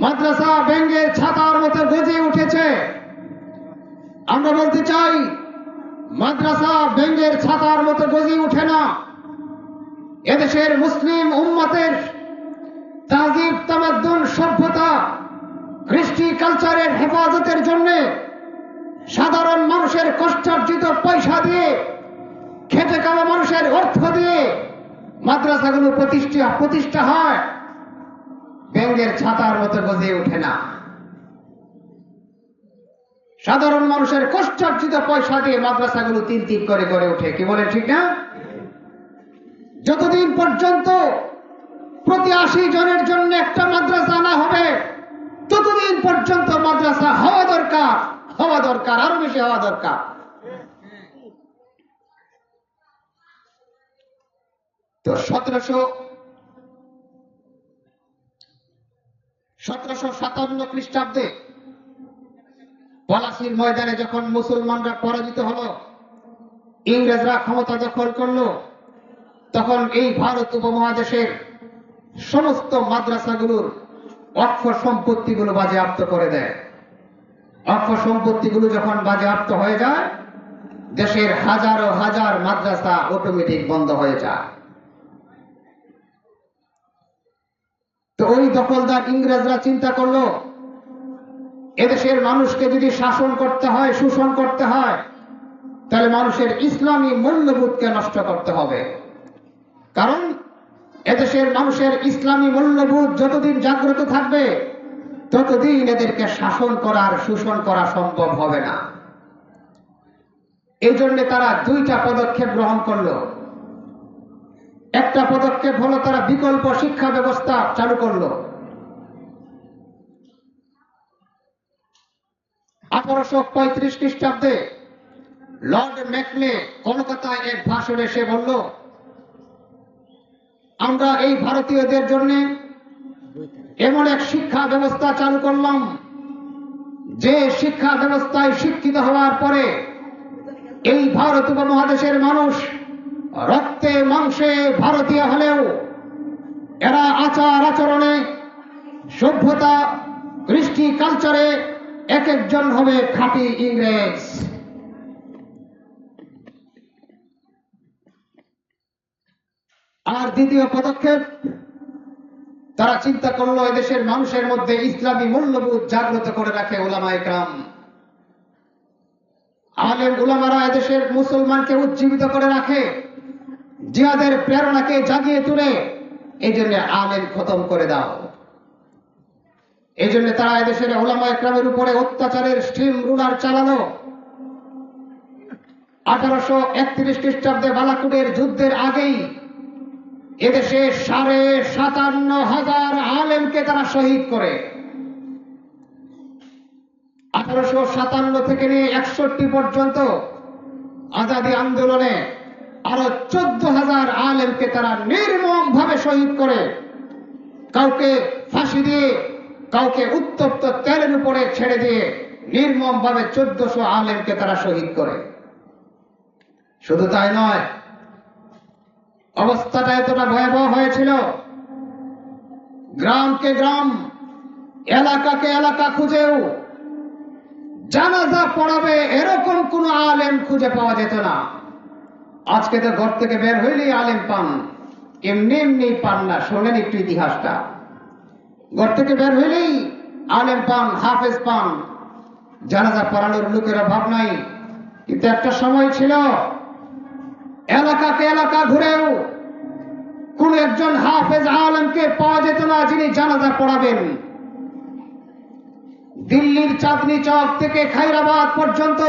মাদ্রাসা ব্যাঙের ছাতার মতো গজে উঠেছে। আমরা বলতে চাই, মাদ্রাসা ব্যাঙের ছাতার মতো গজে উঠে না। এদেশের মুসলিম উম্মতের তাহজিব তামাদ্দুন সভ্যতা কৃষ্টি কালচারের হেফাজতের জন্য সাধারণ মানুষের কষ্টার্জিত পয়সা দিয়ে খেটে খাওয়া মানুষের অর্থ দিয়ে মাদ্রাসাগুলো প্রতিষ্ঠা হয়, ব্যাঙের ছাতার মতো গজে ওঠে না। সাধারণ মানুষের কষ্টার্জিত পয়সা দিয়ে মাদ্রাসাগুলো তিল তিল করে গড়ে ওঠে। কি বলে ঠিক না? যতদিন পর্যন্ত প্রতি 80 জনের জন্য একটা মাদ্রাসা না হবে, ততদিন পর্যন্ত মাদ্রাসা হওয়া দরকার, আরো বেশি হওয়া দরকার। তো 1757 খ্রিস্টাব্দে পলাশীর ময়দানে যখন মুসলমানরা পরাজিত হলো, ইংরেজরা ক্ষমতা দখল করলো, তখন এই ভারত উপমহাদেশের সমস্ত মাদ্রাসাগুলোর অক্ষ সম্পত্তিগুলো বাজেয়াপ্ত করে দেয়। অক্ষ সম্পত্তিগুলো যখন বাজেয়াপ্ত হয়ে যায়, দেশের হাজারো হাজার মাদ্রাসা অটোমেটিক বন্ধ হয়ে যায়। তো ওই দখলদার ইংরেজরা চিন্তা করলো, এদেশের মানুষকে যদি শাসন করতে হয়, শোষণ করতে হয়, তাহলে মানুষের ইসলামী মূল্যবোধকে নষ্ট করতে হবে। কারণ এদেশের মানুষের ইসলামী মূল্যবোধ যতদিন জাগ্রত থাকবে, ততদিন এদেরকে শাসন করার, শোষণ করা সম্ভব হবে না। এই জন্য তারা 2টা পদক্ষেপ গ্রহণ করলো। একটা পদক্ষেপ হলো তারা বিকল্প শিক্ষা ব্যবস্থা চালু করলো। 1835 খ্রিস্টাব্দে লর্ড ম্যাকলে কলকাতায় এক ভাষণে সে বলল, আমরা এই ভারতীয়দের জন্য এমন এক শিক্ষা ব্যবস্থা চালু করলাম, যে শিক্ষা ব্যবস্থায় শিক্ষিত হওয়ার পরে এই ভারত উপমহাদেশের মানুষ রক্তে মাংসে ভারতীয় হলেও এরা আচার আচরণে, সভ্যতা, কৃষ্টি কালচারে এক একজন হবে খাঁটি ইংরেজ। আর দ্বিতীয় পদক্ষেপ, তারা চিন্তা করলো এদেশের মানুষের মধ্যে ইসলামী মূল্যবোধ জাগ্রত করে রাখে উলামায়ে কেরাম। আলেম উলামারা এদেশের মুসলমানকে উজ্জীবিত করে রাখে, জিহাদের প্রেরণাকে জাগিয়ে তুলে। এই জন্য আলেম খতম করে দাও। এই জন্য তারা এদেশের উলামায়ে কেরামের উপরে অত্যাচারের স্টিম রুলার চালানো। 1831 খ্রিস্টাব্দে বালাকোটের যুদ্ধের আগেই এদেশে 57,500 আলেমকে তারা শহীদ করে। 1857 থেকে নিয়ে 61 পর্যন্ত আজাদী আন্দোলনে আরো 14,000 আলেমকে তারা নির্মম ভাবে শহীদ করে। কাউকে ফাঁসি দিয়ে, কাউকে উত্তপ্ত তেলের উপরে ছেড়ে দিয়ে নির্মম ভাবে 1400 আলেমকে তারা শহীদ করে। শুধু তাই নয়, অবস্থাটা এতটা ভয়াবহ হয়েছিল, গ্রামকে গ্রাম, এলাকাকে এলাকা খুঁজেও জানাজা পড়াবে এরকম কোন আলেম খুঁজে পাওয়া যেত না। আজকে তো ঘর থেকে বের হইলেই আলেম পান, এমনি এমনি পান না। শোনেন একটু ইতিহাসটা। ঘর থেকে বের হইলেই আলেম পান, হাফেজ পান, জানাজা পড়ানোর লোকের অভাব নাই। কিন্তু একটা সময় ছিল, এলাকাকে এলাকা ঘুরেও কোন একজন হাফেজ আলেমকে পাওয়া যেত না যিনি জানাজা পড়াবেন। দিল্লির চাঁদনি চক থেকে খাইরাবাদ পর্যন্ত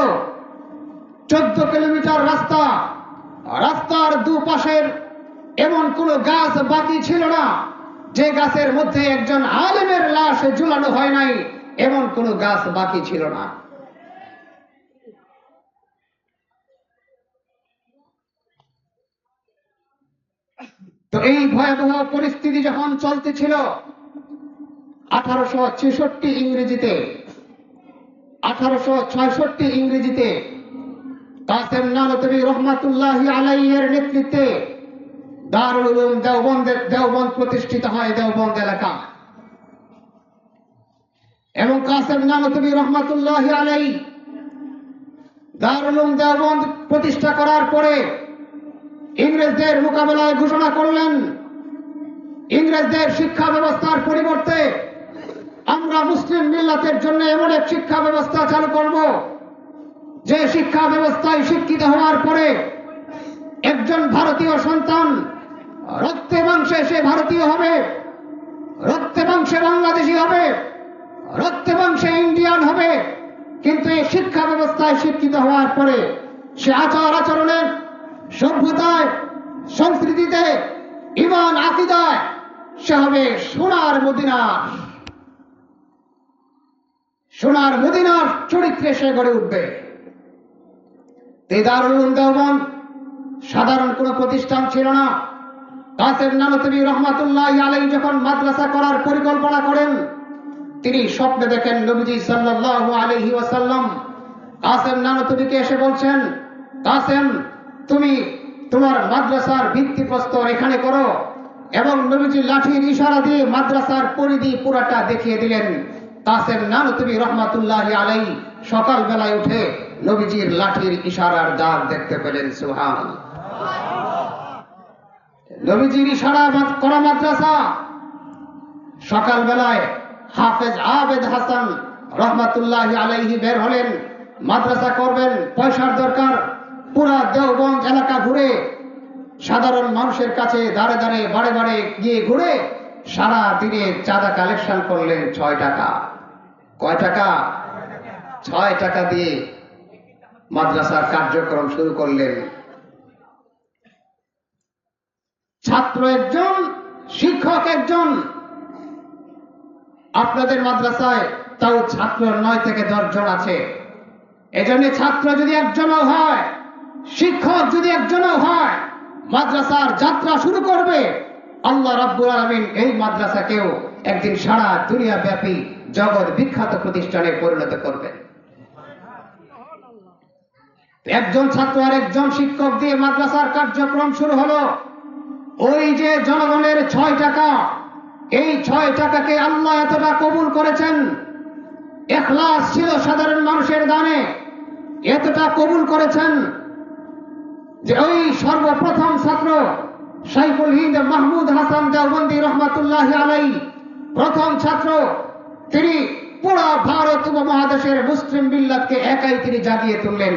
14 কিলোমিটার রাস্তা, রাস্তার দুপাশের এমন কোন গাছ বাকি ছিল না যে গাছের মধ্যে একজন আলেমের লাশ ঝুলানো হয় নাই, এমন কোন গাছ বাকি ছিল না। তো এই ভয়াবহ পরিস্থিতি যখন চলতেছিল 1866 ইংরেজিতে, 1866 ইংরেজিতে কাসেম নানতবী রহমাতুল্লাহি আলাইহির নেতৃত্বে দারুল উলুম দেওবন্দ প্রতিষ্ঠিত হয় দেওবন্দ এলাকা। এবং কাসেম নানতবী রহমাতুল্লাহি আলাইহি দারুল উলুম দেওবন্দ প্রতিষ্ঠা করার পরে ইংরেজদের মোকাবেলায় ঘোষণা করলেন, ইংরেজদের শিক্ষা ব্যবস্থার পরিবর্তে আমরা মুসলিম মিল্লাতের জন্য এমন এক শিক্ষা ব্যবস্থা চালু করব, যে শিক্ষা ব্যবস্থায় শিক্ষিত হওয়ার পরে একজন ভারতীয় সন্তান রক্তে মাংসে সে ভারতীয় হবে, রক্তে মাংসে বাংলাদেশী হবে, রক্তে মাংসে ইন্ডিয়ান হবে, কিন্তু এই শিক্ষা ব্যবস্থায় শিক্ষিত হওয়ার পরে সে আচার আচরণে, সভ্যতায়, সংস্কৃতিতে, ঈমান আকীদায় সে হবে সোনার মদিনার, সোনার মদিনার চরিত্রে সে গড়ে উঠবে। এই দারুল উলুম দেওবন্দ সাধারণ কোনো প্রতিষ্ঠান ছিল না। কাসেম নানুতুবি রহমাতুল্লাহি আলাইহি যখন মাদ্রাসা করার পরিকল্পনা করেন, তিনি স্বপ্নে দেখেন নবীজি সাল্লাল্লাহু আলাইহি ওয়াসাল্লাম কাসেম নানুতুবিকে এসে বলছেন, কাসেম, তুমি তোমার মাদ্রাসার ভিত্তিপ্রস্তর এখানে করো। এবং নবীজি লাঠির ইশারা দিয়ে মাদ্রাসার পরিধি পুরাটা দেখিয়ে দিলেন। কাসেম নানুতুবি রহমাতুল্লাহি আলাইহি সকাল বেলায় উঠে নবীজির লাঠির ইশারার দাগ দেখতে পেলেন। সুবহানাল্লাহ। নবীজির ইশারা করা মাদ্রাসা। সকাল বেলায় হাফেজ আবেদ হাসান রহমাতুল্লাহি আলাইহি বের হলেন, মাদ্রাসা করবেন, পয়সার দরকার। পুরা দেওবন্দ এলাকা ঘুরে, সাধারণ মানুষের কাছে দাঁড়ে দাঁড়ে বাড়ে বাড়ে গিয়ে ঘুরে সারা দিনে চাঁদা কালেকশন করলেন 6 টাকা। কয় টাকা? 6 টাকা দিয়ে মাদ্রাসার কার্যক্রম শুরু করলেন। ছাত্র একজন, শিক্ষক একজন। আপনাদের মাদ্রাসায় তাও ছাত্র 9 থেকে 10 জন আছে। এজন্য ছাত্র যদি একজনও হয়, শিক্ষক যদি একজনও হয়, মাদ্রাসার যাত্রা শুরু করবে। আল্লাহ রাব্বুল আলামিন এই মাদ্রাসাকেও একদিন সারা দুনিয়া ব্যাপী জগৎ বিখ্যাত প্রতিষ্ঠানে পরিণত করবেন। একজন ছাত্র আর একজন শিক্ষক দিয়ে মাদ্রাসার কার্যক্রম শুরু হলো। ওই যে জনগণের 6 টাকা, এই 6 টাকাকে আল্লাহ এতটা কবুল করেছেন, ইখলাস ছিল সাধারণ মানুষের দানে, এতটা কবুল করেছেন যে ওই সর্বপ্রথম ছাত্র শাইখুল হিন্দ মাহমুদ হাসান দেওবন্দি রহমাতুল্লাহি আলাইহি, প্রথম ছাত্র, তিনি পুরো ভারত উপমহাদেশের মুসলিম মিল্লাতকে একাই তিনি জাগিয়ে তুললেন।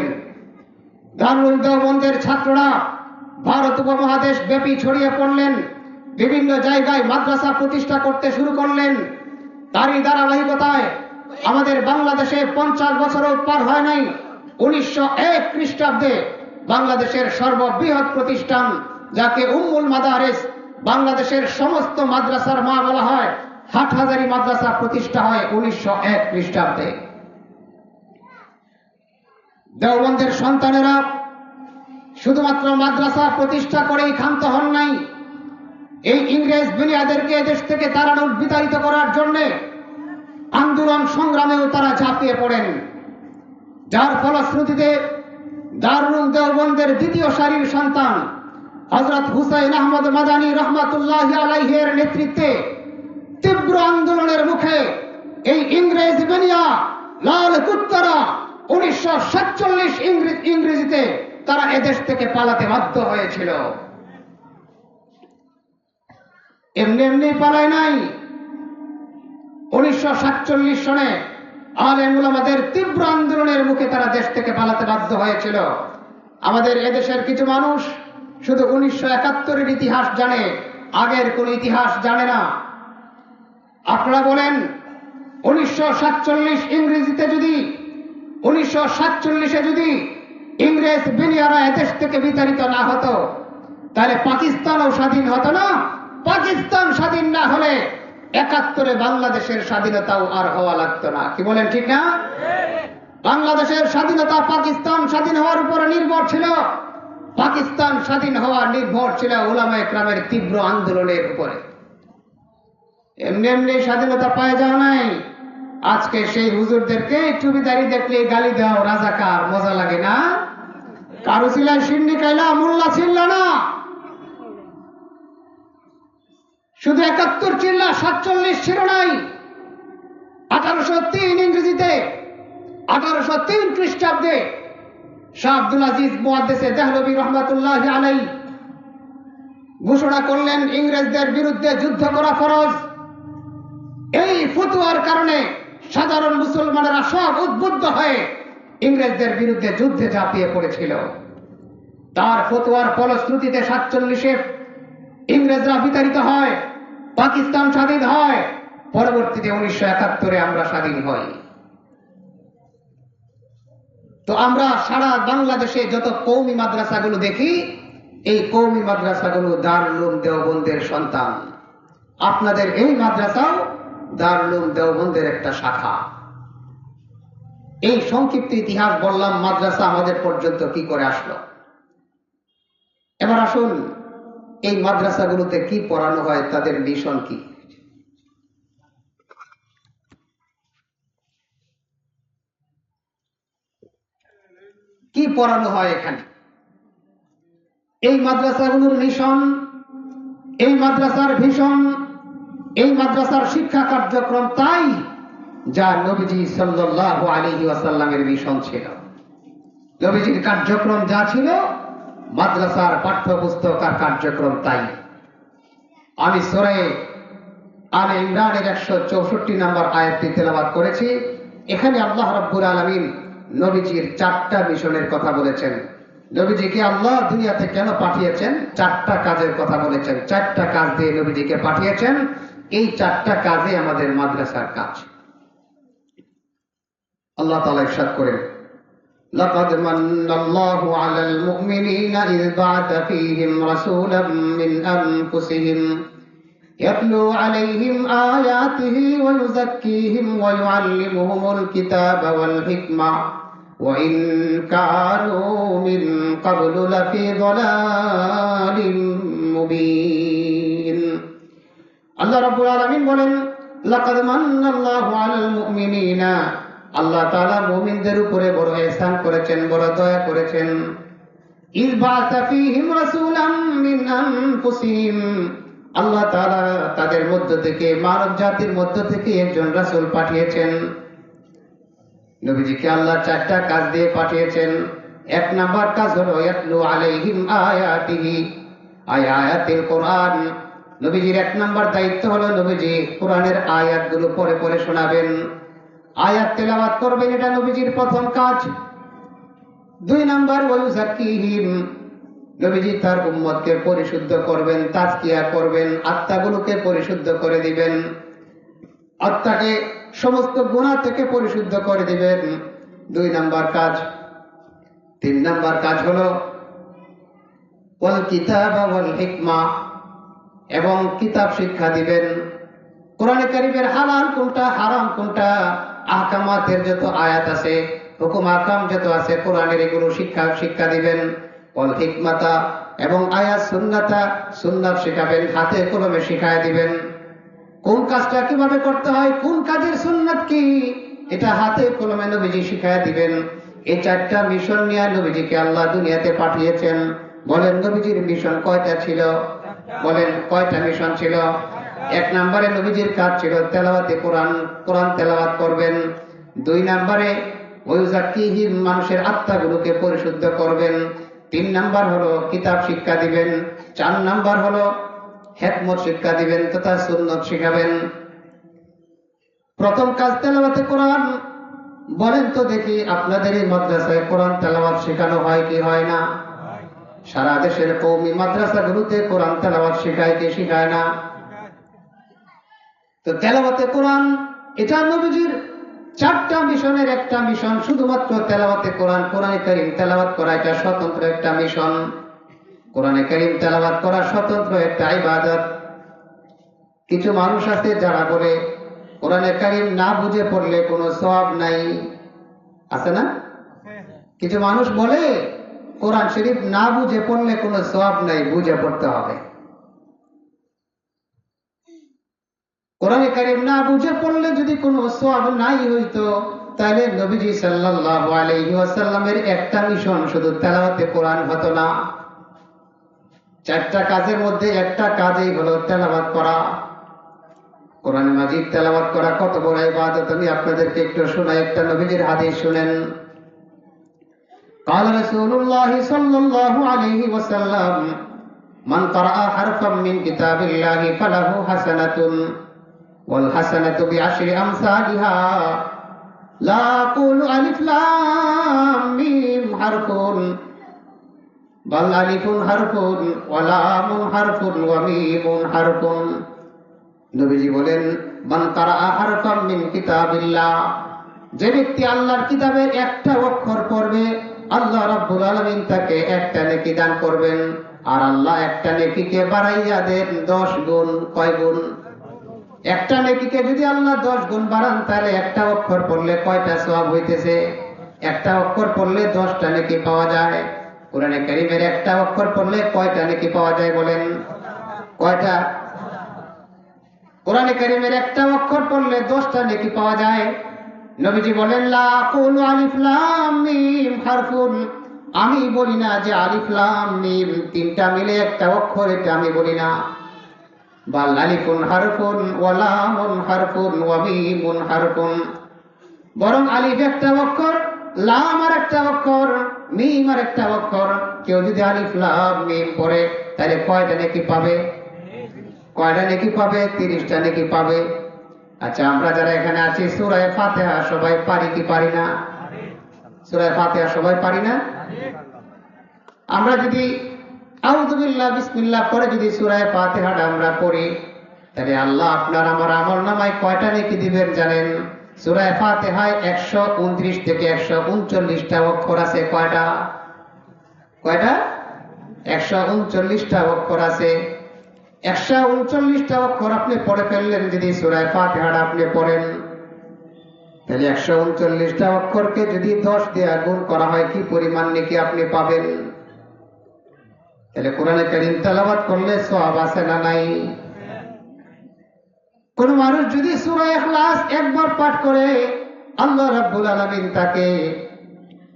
দারুল দেওবন্দের ছাত্ররা ভারত উপমহাদেশ ব্যাপী ছড়িয়ে পড়লেন, বিভিন্ন জায়গায় মাদ্রাসা প্রতিষ্ঠা করতে শুরু করলেন। তারই ধারাবাহিকতায় আমাদের বাংলাদেশে 50 বছরও পার হয় নাই, 1901 খ্রিস্টাব্দে বাংলাদেশের সর্ববৃহৎ প্রতিষ্ঠান, যাকে উম্মুল মাদারিস, বাংলাদেশের সমস্ত মাদ্রাসার মা বলা হয়, হাটহাজারী মাদ্রাসা প্রতিষ্ঠা হয় 1901 খ্রিস্টাব্দে। দেওবন্দের সন্তানেরা শুধুমাত্র মাদ্রাসা প্রতিষ্ঠা করেই ক্ষান্ত হন নাই। এই ইংরেজ দুনিয়াদেরকে দেশ থেকে তাড়ানোর, বিতাড়িত করার জন্য আন্দোলন সংগ্রামেও তারা ঝাঁপিয়ে পড়েন। যার ফলশ্রুতিতে দারুল উলুম দেওবন্দের দ্বিতীয় সারির সন্তান হযরত হুসাইন আহমদ মাদানী রহমাতুল্লাহি আলাইহির নেতৃত্বে তীব্র আন্দোলনের মুখে এই ইংরেজ বেনিয়া লাল কুত্তারা 1947 ইংরেজিতে তারা এদেশ থেকে পালাতে বাধ্য হয়েছিল। এমনি এমনি পালায় নাই। 1947 সনে আলেম উলামাদের তীব্র আন্দোলনের মুখে তারা দেশ থেকে পালাতে বাধ্য হয়েছিল। আমাদের এদেশের কিছু মানুষ শুধু 1971-এর ইতিহাস জানে, আগের কোন ইতিহাস জানে না। আপনারা বলেন 1947 ইংরেজিতে যদি, 1947-এ যদি ইংরেজ বিনিয়ারা এদেশ থেকে বিতাড়িত না হতো, তাহলে পাকিস্তানও স্বাধীন হতো না। পাকিস্তান স্বাধীন না হলে 71-এ বাংলাদেশের স্বাধীনতাও আর হওয়া লাগতো না। কি বলেন, ঠিক না? বাংলাদেশের স্বাধীনতা পাকিস্তান স্বাধীন হওয়ার উপরে নির্ভর ছিল। পাকিস্তান স্বাধীন হওয়ার নির্ভর ছিল উলামায়ে কেরামের তীব্র আন্দোলনের উপরে। এমনি এমনি স্বাধীনতা পাওয়া যায় নাই। আজকে সেই হুজুরদেরকে টুপিদারি দেখলে গালি দাও, রাজাকার, মজা লাগে না? কারু ছিলা সিন্নি কাইলা, মোল্লা ছিল না। শুধু 71 চিল্লা, 47 ছিল নাই। 1803 ইংরেজিতে, 1803 খ্রিস্টাব্দে শাহ আব্দুল আজিজ মুহাদ্দিসে দেহলভী রহমাতুল্লাহি আলাইহি ঘোষণা করলেন ইংরেজদের বিরুদ্ধে যুদ্ধ করা ফরজ। ফতোয়ার কারণে সাধারণ মুসলমানেরা সব উদ্বুদ্ধ হয়ে ইংরেজদের বিরুদ্ধে যুদ্ধে ঝাঁপিয়ে পড়েছিল। তার ফতোয়ার ফলশ্রুতিতে 47-এ ইংরেজরা বিতাড়িত হয়, পাকিস্তান স্বাধীন হয়, পরবর্তীতে 1971-এ আমরা স্বাধীন হই। তো আমরা সারা বাংলাদেশে যত কওমি মাদ্রাসাগুলো দেখি, এই কওমি মাদ্রাসাগুলো দারুল উলুম দেওবন্দের সন্তান। আপনাদের এই মাদ্রাসাও দারুল উলুম দেওবন্দের একটা শাখা। এই সংক্ষিপ্ত ইতিহাস বললাম মাদ্রাসা আমাদের পর্যন্ত কি করে আসলো। এবার আসুন এই মাদ্রাসাগুলোতে কি পড়ানো হয়, তাদের মিশন কি। কি পড়ানো হয় এখানে? এই মাদ্রাসাগুলোর মিশন, এই মাদ্রাসার ভীষণ, এই মাদ্রাসার শিক্ষা কার্যক্রম তাই যা নবীজি সাল্লাল্লাহু আলাইহি ওয়াসাল্লামের মিশন ছিল। নবীজির কার্যক্রম যা ছিল, মাদ্রাসার পাঠ্যপুস্তক আর কার্যক্রম তাই। আমি সূরা আলে ইমরানের 164 নম্বর আয়াতটি তেলাওয়াত করেছি। এখানে আল্লাহ রাব্বুল আলামিন নবীজির 4টা মিশনের কথা বলেছেন। নবীজিকে আল্লাহ দুনিয়াতে কেন পাঠিয়েছেন, 4টা কাজের কথা বলেছেন। 4টা কাজ দিয়ে নবীজিকে পাঠিয়েছেন। এই 4টা কাজে আমাদের মাদ্রাসার কাজ। আল্লাহ তাআলা ইরশাদ করেন, لقد من الله على المؤمنين إذ بعث فيهم رسولا من أنفسهم يتلو عليهم آياته ويزكيهم ويعلمهم الكتاب والحكمة وإن كانوا من قبل لفي ضلال مبين. الله رب العالمين বলেন, لقد من الله على المؤمنين, আল্লাহ তাআলা মুমিনদের উপরে বড় ইহসান করেছেন, বড় দয়া করেছেন। ইয বা'আসা ফীহিম রাসূলাম মিন আনফুসিহিম, আল্লাহ তাআলা তাদের মধ্য থেকে, মানব জাতির মধ্য থেকে একজন রাসূল পাঠিয়েছেন। নবীজিকে আল্লাহ 4টা কাজ দিয়ে পাঠিয়েছেন। 1 নাম্বার কাজ হলো ইয়াতলু আলাইহিম আয়াতিহি, আয়াতিল কোরআন। নবীজির 1 নাম্বার দায়িত্ব হলো নবীজি কোরআনের আয়াতগুলো পড়ে পড়ে শোনাবেন, আয়াত তেলাওয়াত করবেন, এটা নবীজির প্রথম কাজ। 2 নাম্বার ওয়ায়ুযাক্কিহিম, নবীজি তার উম্মতকে পরিশুদ্ধ করবেন, তাজকিয়া করবেন, আত্মাগুলোকে পরিশুদ্ধ করে দিবেন, আত্মাকে সমস্ত গুনাহ থেকে পরিশুদ্ধ করে দিবেন। 2 নাম্বার কাজ। 3 নাম্বার কাজ হলো ওয়াল কিতাবা ওয়াল হিকমা, এবং কিতাব শিক্ষা দিবেন। কোরআনে কারীমের হালাল কোনটা, হারাম কোনটা, আহকামাতের যত আয়াত আছে, হুকুম আহকাম যত আছে কোরআনের, এগুলো শিক্ষা দিবেন। ওয়াল হিকমাতা, এবং আয়াত সুন্নাতা, সুন্নাত শিখাবেন, হাতে কলমে শিখায় দিবেন। কোন কাজটা কিভাবে করতে হয়, কোন কাজের সুন্নাত কি, এটা হাতে কলমে নবীজি শিখায় দিবেন। এই 4টা মিশন নিয়ে নবীজিকে আল্লাহ দুনিয়াতে পাঠিয়েছেন। বলেন নবীজির মিশন কয়টা ছিল? বলেন কয়টা মিশন ছিল? 1 নম্বরে নবীজির কাজ ছিল তেলাওয়াতে কোরআন, কোরআন তেলাওয়াত করবেন। 2 নম্বরে ওয়ায়ুযাক্কিহিম, মানুষের আত্মাগুলোকে পরিশুদ্ধ করবেন। 3 নাম্বার হলো কিতাব শিক্ষা দিবেন। 4 নাম্বার হলো হিকমত শিক্ষা দিবেন তথা সুন্নাত শিখাবেন। প্রথম কাজ তেলাওয়াতে কোরআন। বলেন তো দেখি আপনাদের এই মাদ্রাসায় কোরআন তেলাওয়াত শেখানো হয় কি হয় না? সারা দেশের কওমি মাদ্রাসাগুলোতে কোরআন তেলাওয়াত শেখায় কি শেখায় না? তো তেলাওয়াতে কোরআন, এটা নবীজির 4টা মিশনের একটা মিশন, শুধুমাত্র তেলাওয়াতে কোরআন, কোরআনে কারীম তেলাওয়াত করা, এটা স্বতন্ত্র একটা মিশন। কোরআনে কারীম তেলাওয়াত করা স্বতন্ত্র একটা ইবাদত। কিছু মানুষ আছে যারা বলে কোরআনে কারীম না বুঝে পড়লে কোনো সওয়াব নাই, আছে না? কিছু মানুষ বলে কোরআন শরীফ না বুঝে পড়লে কোনো সওয়াব নাই, বুঝে পড়তে হবে। কোরআনে কারীম না বুঝে পড়লে যদি কোনো সওয়াব নাই হইতো, তাহলে নবীজি সাল্লাল্লাহু আলাইহি ওয়াসাল্লামের একটা মিশন শুধু তেলাওয়াতে কোরআন হতো না। 4টা কাজের মধ্যে একটা কাজই হলো তেলাওয়াত করা। কোরআন মাজিদ তেলাওয়াত করা কত বড় ইবাদত, আমি আপনাদেরকে একটু শোনাই। একটা নবীজির হাদিস শুনেন। قال رسول الله صلى الله عليه وسلم من قرأ حرفا من كتاب الله فله حسنة ওয়াল হাসানাতু বিআশরি আমসালিহা লা আকুলু আলিফ লাম মিম হারফুন বাল আলিফুন হারফুন ওয়া লামুন হারফুন ওয়া মিমুন হারফুন। নবীজি বলেন, মান কারাআ হারফাম মিন কিতাবিল্লাহ, যে ব্যক্তি আল্লাহর কিতাবের একটা অক্ষর পড়বে আল্লাহ রাব্বুল আলামিন তাকে একটা নেকি দান করবেন, আর আল্লাহ একটা নেকিকে বাড়াইয়া দেন 10 গুণ। কয় গুণ? একটা নেকিকে যদি আল্লাহ 10 গুণ বাড়ান তাহলে একটা অক্ষর পড়লে কয়টা সওয়াব হইতেছে? একটা অক্ষর পড়লে 10টা নেকি পাওয়া যায়। কোরআনে কারীমের একটা অক্ষর পড়লে কয়টা নেকি পাওয়া যায় বলেন? কয়টা? কোরআনে কারীমের একটা অক্ষর পড়লে 10টা নেকি পাওয়া যায়। নবীজি বলেন, লা আকুলু আলিফ লাম মিম হারফুন, আমি বলি না যে আলিফ লাম মিম তিনটা মিলে একটা অক্ষর, এটা আমি বলি না। বাল আলিফুন হারফুন ওয়া লামুন হারফুন ওয়া মিমুন হারফুন, বরং আলিফ একটা অক্ষর, লাম আর একটা অক্ষর, মিম আর একটা অক্ষর। কেউ যদি আলিফ লাম মিম পড়ে তাহলে কয়টা নেকি পাবে? কয়টা নেকি পাবে? 30টা নেকি পাবে। আচ্ছা, আমরা যারা এখানে আছি সূরা ফাতিহা সবাই পারি কি পারি না? সূরা ফাতিহা সবাই পারি না? আমরা যদি আউযু বিল্লাহ বিসমিল্লাহ পরে যদি সূরা ফাতিহাটা আমরা পড়ি তাহলে আল্লাহ আপনার আমার আমলনামায় কয়টা নেকি দিবেন জানেন? সূরা ফাতিহায় 129 থেকে 139টা অক্ষর আছে। কয়টা? কয়টা? 139টা অক্ষর আছে। 139টা অক্ষর আপনি পড়ে ফেললেন যদি সূরা ফাতিহাটা আপনি পড়েন, তাহলে 139টা অক্ষরকে যদি 10 দিয়ে গুণ করা হয় কি পরিমাণ নেকি আপনি পাবেন? তাহলে কোরআনে কারীম তেলাওয়াত করলে সওয়াব আছে না নাই? কোন মানুষ যদি সূরা ইখলাস একবার পাঠ করে আল্লাহ রাব্বুল আলামিন তাকে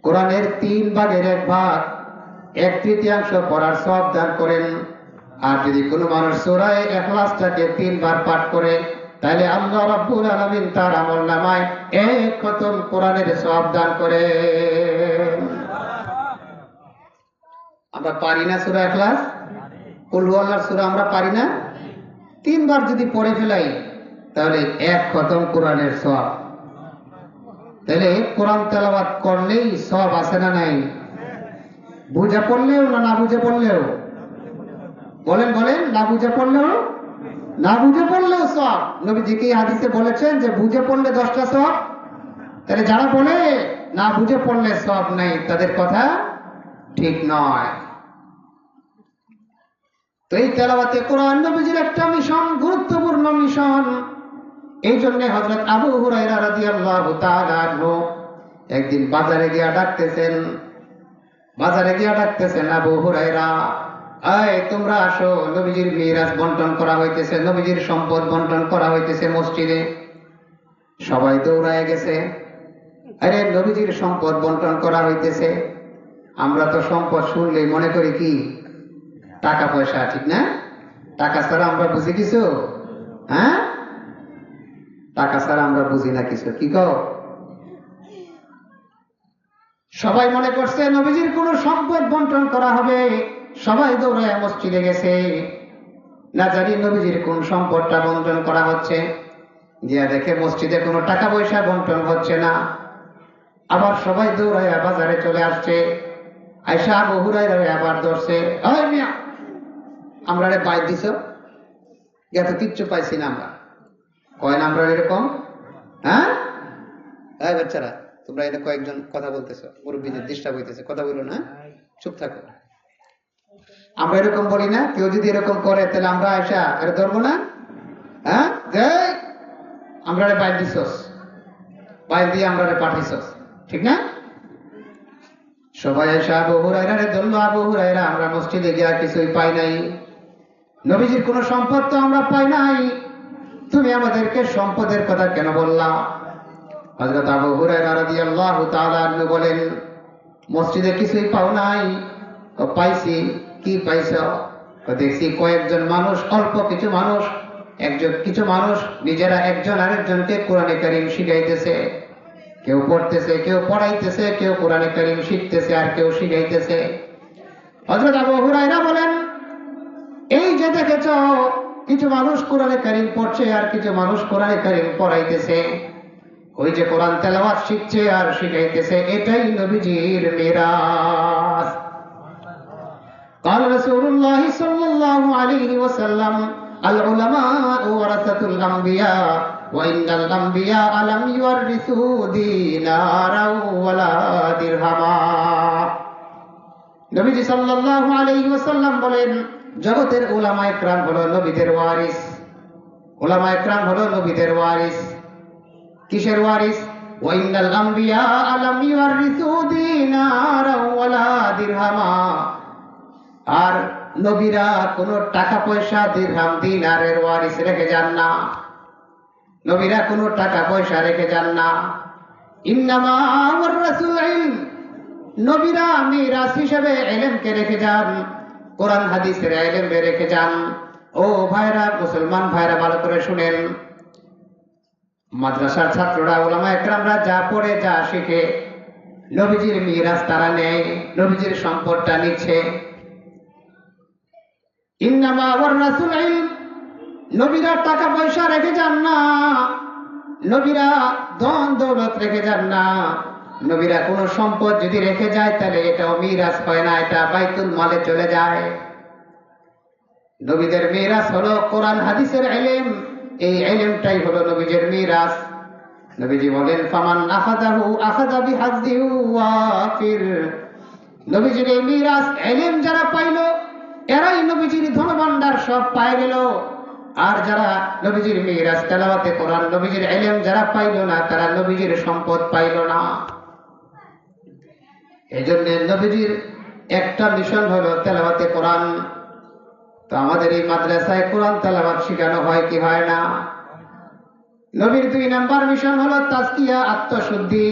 কোরআনের 3 ভাগের 1 ভাগ 1/3 পড়ার সওয়াব দান করেন। আর যদি কোন মানুষ সূরা ইখলাসটাকে 3 বার পাঠ করে তাহলে আল্লাহ রাব্বুল আলামিন তার আমলনামায় 1 খতম কোরআনের সওয়াব দান করে। আমরা পারি না সূরা ইখলাস? কুল হুয়াল্লাহর সূরা আমরা পারি না? 3 বার যদি পড়ে ফেলাই তাহলে 1 খতম কোরআনের সওয়াব। তাহলে কোরআন তেলাওয়াত করলেই সওয়াব আছে না নাই? বুঝে পড়লেও না বুঝে পড়লেও? বলেন বলেন, না বুঝে পড়লেও? না বুঝে পড়লেও সওয়াব। নবীজি কি হাদিসে বলেছেন যে বুঝে পড়লে 10টা সওয়াব? তাহলে যারা বলে না বুঝে পড়লে সওয়াব নাই তাদের কথা ঠিক নয়। তো এই তেলাওয়াতে কোরআন নবীজির একটা মিশন, গুরুত্বপূর্ণ মিশন। এই জন্য হযরত আবু হুরায়রা রাদিয়াল্লাহু তাআলা আনহু একদিন বাজারে গিয়া ডাকতেছেন, আবু হুরায়রা, এই তোমরা আসো, নবীজির মিরাজ বন্টন করা হইতেছে, নবীজির সম্পদ বন্টন করা হইতেছে মসজিদে। সবাই দৌড়ায় গেছে, আরে নবীজির সম্পদ বন্টন করা হইতেছে। আমরা তো সম্পদ শুনলেই মনে করি কি টাকা পয়সা, ঠিক না? টাকা ছাড়া আমরা বুঝি কিছু? হ্যাঁ, টাকা ছাড়া আমরা বুঝি না কিছু। কি কও? সবাই মনে করছে নবীজির কোন সম্পদ বন্টন করা হবে, সবাই দৌড়ায় মসজিদে গেছে। না জানি নবীজির কোন সম্পদটা বন্টন করা হচ্ছে, গিয়া দেখে মসজিদে কোনো টাকা পয়সা বন্টন হচ্ছে না। আবার সবাই দৌড়ায় বাজারে চলে আসছে, আয়েশা আবু হুরায়রা আবার ধরছে, ওই মিয়া, আমরা বাইর দিছ, এত কিচ্ছু পাইছি না আমরা। কয় না আমরা এরকম? হ্যাঁ, এই বাচ্চারা তোমরা এটা কয়েকজন কথা বলতেছো, মুরব্বীদের ডিস্টার্ব হইতেছে, কথা বলো না, চুপ থাকো। আমরা এরকম বলি না? কেউ যদি এরকম করে তাহলে আমরা আয়েশা এটা ধরবো না? হ্যাঁ, আমরা বাইর দিছস, বাইর দিয়ে আমরা পাঠিয়েছস, ঠিক না? সবাই এসে আবু হুরায়রারে ধরলো। আবু হুরায়রা, আমরা মসজিদে গিয়া কিছুই পাই নাই, নবীজির কোন সম্পদ তো আমরা পাই নাই, তুমি আমাদেরকে সম্পদের কথা কেন বললা? হযরত আবু হুরায়রা রাদিয়াল্লাহু তাআলা আনহু বলেন, মসজিদে কিছুই পাও নাই? তো পাইছি। কি পাইছো? তো দেখছি কয়েকজন মানুষ, অল্প কিছু মানুষ, কিছু মানুষ নিজেরা একজন আরেকজনকে কোরআনে কারীম শিখাইতেছে। কেউ পড়তেছে, কেউ পড়াইতেছে, কেউ কোরআনে কারীম শিখতেছে, আর কেউ শিখাইতেছে। হযরত আবু হুরায়রা বলেন, এই যে দেখেছ কিছু মানুষ কোরআনে কারীম পড়ছে আর কিছু মানুষ কোরআনে কারীম পড়াইতেছে। ওই যে কোরআন তেলাওয়াত শিখছে আর শিখাইতেছে, এটাই নবীজির মিরাস। قال رسول الله صلى الله عليه وسلم العلماء ورثة الأنبياء وإن الأنبياء لم يورثوا دينارا ولا درهما। নবীজি সাল্লাল্লাহু আলাইহি ওয়াসাল্লাম বলেন, জগতের উলামা ইকরাম হলো নবীদের ওয়ারিস। উলামা ইকরাম হলো নবীদের ওয়ারিস। কিসের ওয়ারিস? ওয়াইনাল আম্বিয়া লাম ইউরিসু দিনারা ওয়ালা দিরহামা। আর নবীরা কোন টাকা পয়সা, দিরহাম, দিনারের ওয়ারিস রেখে যান না। নবীরা কোন টাকা পয়সা রেখে যান না। ইন্নামা ওয়ারাসুল ইলম, নবীরা মিরাস হিসেবে ইলমকে রেখে যান, কোরআন হাদিসের ইলম রেখে যান। ও ভাইরা, মুসলমান ভাইরা, ভালো করে শুনেন। মাদ্রাসার ছাত্ররা, উলামা ইকরামরা যা পড়ে যা শিখে, নবীজির মিরাস তারা নেয়, নবীজির সম্পদটা নিচ্ছে। ইন্নামা ওয়ারাসুল ইলম, নবীরা টাকা পয়সা রেখে যান না, নবীরা ধন দৌলত রেখে যান না। নবীরা কোন সম্পদ যদি রেখে যায় তাহলে এটাও মিরাস হয় না, এটা বাইতুল মালে চলে যায়। নবীদের মিরাস হলো কোরআন হাদিসের ইলম, এই ইলমটাই হলো নবীজির মিরাস। নবীজি বলেন, ফামান আখাযাহু আখাযা বিহাজ্জিহি ওয়াফির। নবীজির এই মিরাস ইলম যারা পাইল, এরাই নবীজির ধনভাণ্ডার সব পায় গেল। আর যারা নবীজির মিরাস তেলাওয়াতে কোরআন, নবীজির ইলম যারা পাইল না, তারা নবীজির সম্পদ পাইল না। এজন্য নবীজির একটা মিশন হলো তেলাওয়াতে কোরআন। তো আমাদের এই মাদ্রাসায় কোরআন তেলাওয়াত শেখানো হয় কি হয় না? নবীর 2 নাম্বার মিশন হলো তাজকিয়া, আত্মশুদ্ধি,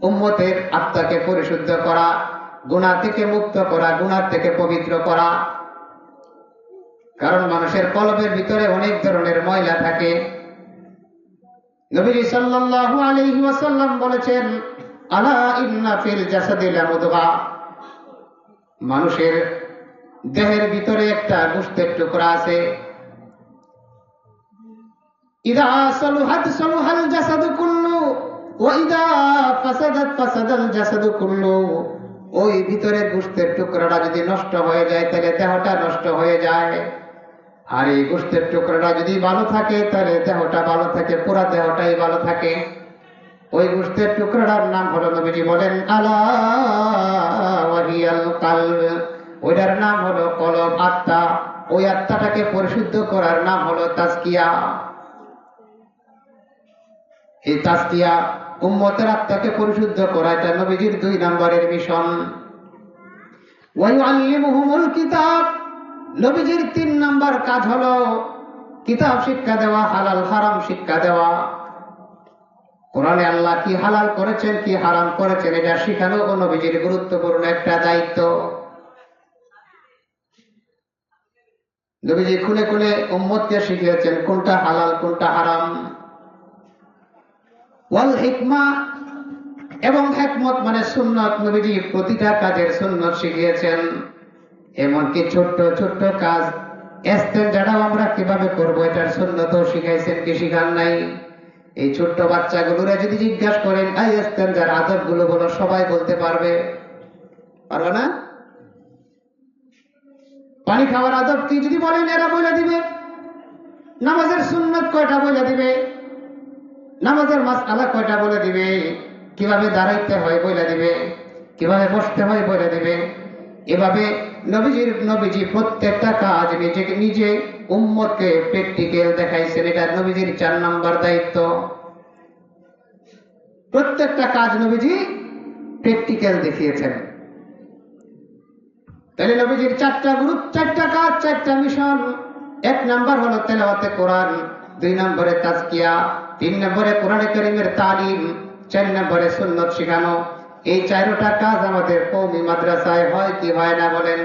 উম্মতের আত্মাকে পরিশুদ্ধ করা, গুনাহ থেকে মুক্ত করা, গুনাহ থেকে পবিত্র করা। কারণ মানুষের কলবের ভিতরে অনেক ধরনের ময়লা থাকে। নবী সাল্লাল্লাহু আলাইহি ওয়াসাল্লাম বলেছেন, আলা ইন্না ফিল জাসাদি লামুদগা, মানুষের দেহের ভিতরে একটা গোশতের টুকরা আছে। ইদা সালুহাত সালুহাল জাসাদু কুল্লু ওয়া ইদা ফাসাদাত ফাসাদাল জাসাদু কুল্লু। ওই ভিতরের গোশতের টুকরাটা যদি নষ্ট হয়ে যায় তাহলে দেহটা নষ্ট হয়ে যায়। আর এই গোশতের টুকরাটা যদি ভালো থাকে তাহলে দেহটা ভালো থাকে, পুরো দেহটাই ভালো থাকে। ওই গোশতের টুকরাটার নাম হলো, নবীজি বলেন, আলা ওয়াহিয়াল কলব, ওইটার নাম হলো কলব, আত্মা। ওই আত্মাটাকে পরিশুদ্ধ করার নাম হলো তাজকিয়া। এই তাজকিয়া, উম্মতের আত্মাকে পরিশুদ্ধ করা, এটা নবীজির 2 নম্বরের মিশন। ওয়া ইউআল্লিমুহুমুল কিতাব, নবীজির 3 নম্বর কাজ হলো কিতাব শিক্ষা দেওয়া, হালাল হারাম শিক্ষা দেওয়া। কোরআনে আল্লাহ কি হালাল করেছেন, কি হারাম করেছেন, এটা শিখানো ও নবীজির গুরুত্বপূর্ণ একটা দায়িত্ব। নবীজি খুলে খুলে উম্মতকে শিখিয়েছেন কোনটা হালাল কোনটা হারাম। ওয়াল হিকমা, এবং হিকমত মানে সুন্নত, নবীজি প্রতিটা কাজের সুন্নত শিখিয়েছেন। এমনকি ছোট্ট ছোট্ট কাজ, ইস্তেনজাটাও আমরা কিভাবে করবো এটার সুন্নতও শিখাইছেন, কি শিখান নাই? এই ছোট্ট বাচ্চাগুলোরে যদি জিজ্ঞাসা করেন এই ইস্তেনজার আদবগুলো বলো, সবাই বলতে পারবে? পারবে না? পানি খাওয়ার আদব কি যদি বলেন এরা বলে দিবে। নামাজের সুন্নত কয়টা বলে দিবে, নামাজের মাসআলা কয়টা বলে দিবে, কিভাবে দাঁড়াইতে হয় বলে দিবে, কিভাবে বসতে হয় বলে দিবে। এভাবে নবীজি প্রত্যেকটা কাজ নিজে উম্মতকে প্র্যাকটিক্যাল দেখাইছেন। এটা নবীজির 4 নম্বর দায়িত্ব। প্রত্যেকটা কাজ নবীজি প্র্যাকটিক্যাল দেখিয়েছেন। তাহলে নবীজির 4টা কাজ, 4টা মিশন। 1 নাম্বার হলো তেলাওয়াতে কোরআন, 2 নম্বরে তাজকিয়া, 3 নম্বরে কোরআনে কারীমের তালিম, 4 নম্বরে সুন্নত শেখানো। এই 4টা কাজ আমাদের কওমি মাদ্রাসায় হয় কি হয় না বলেন?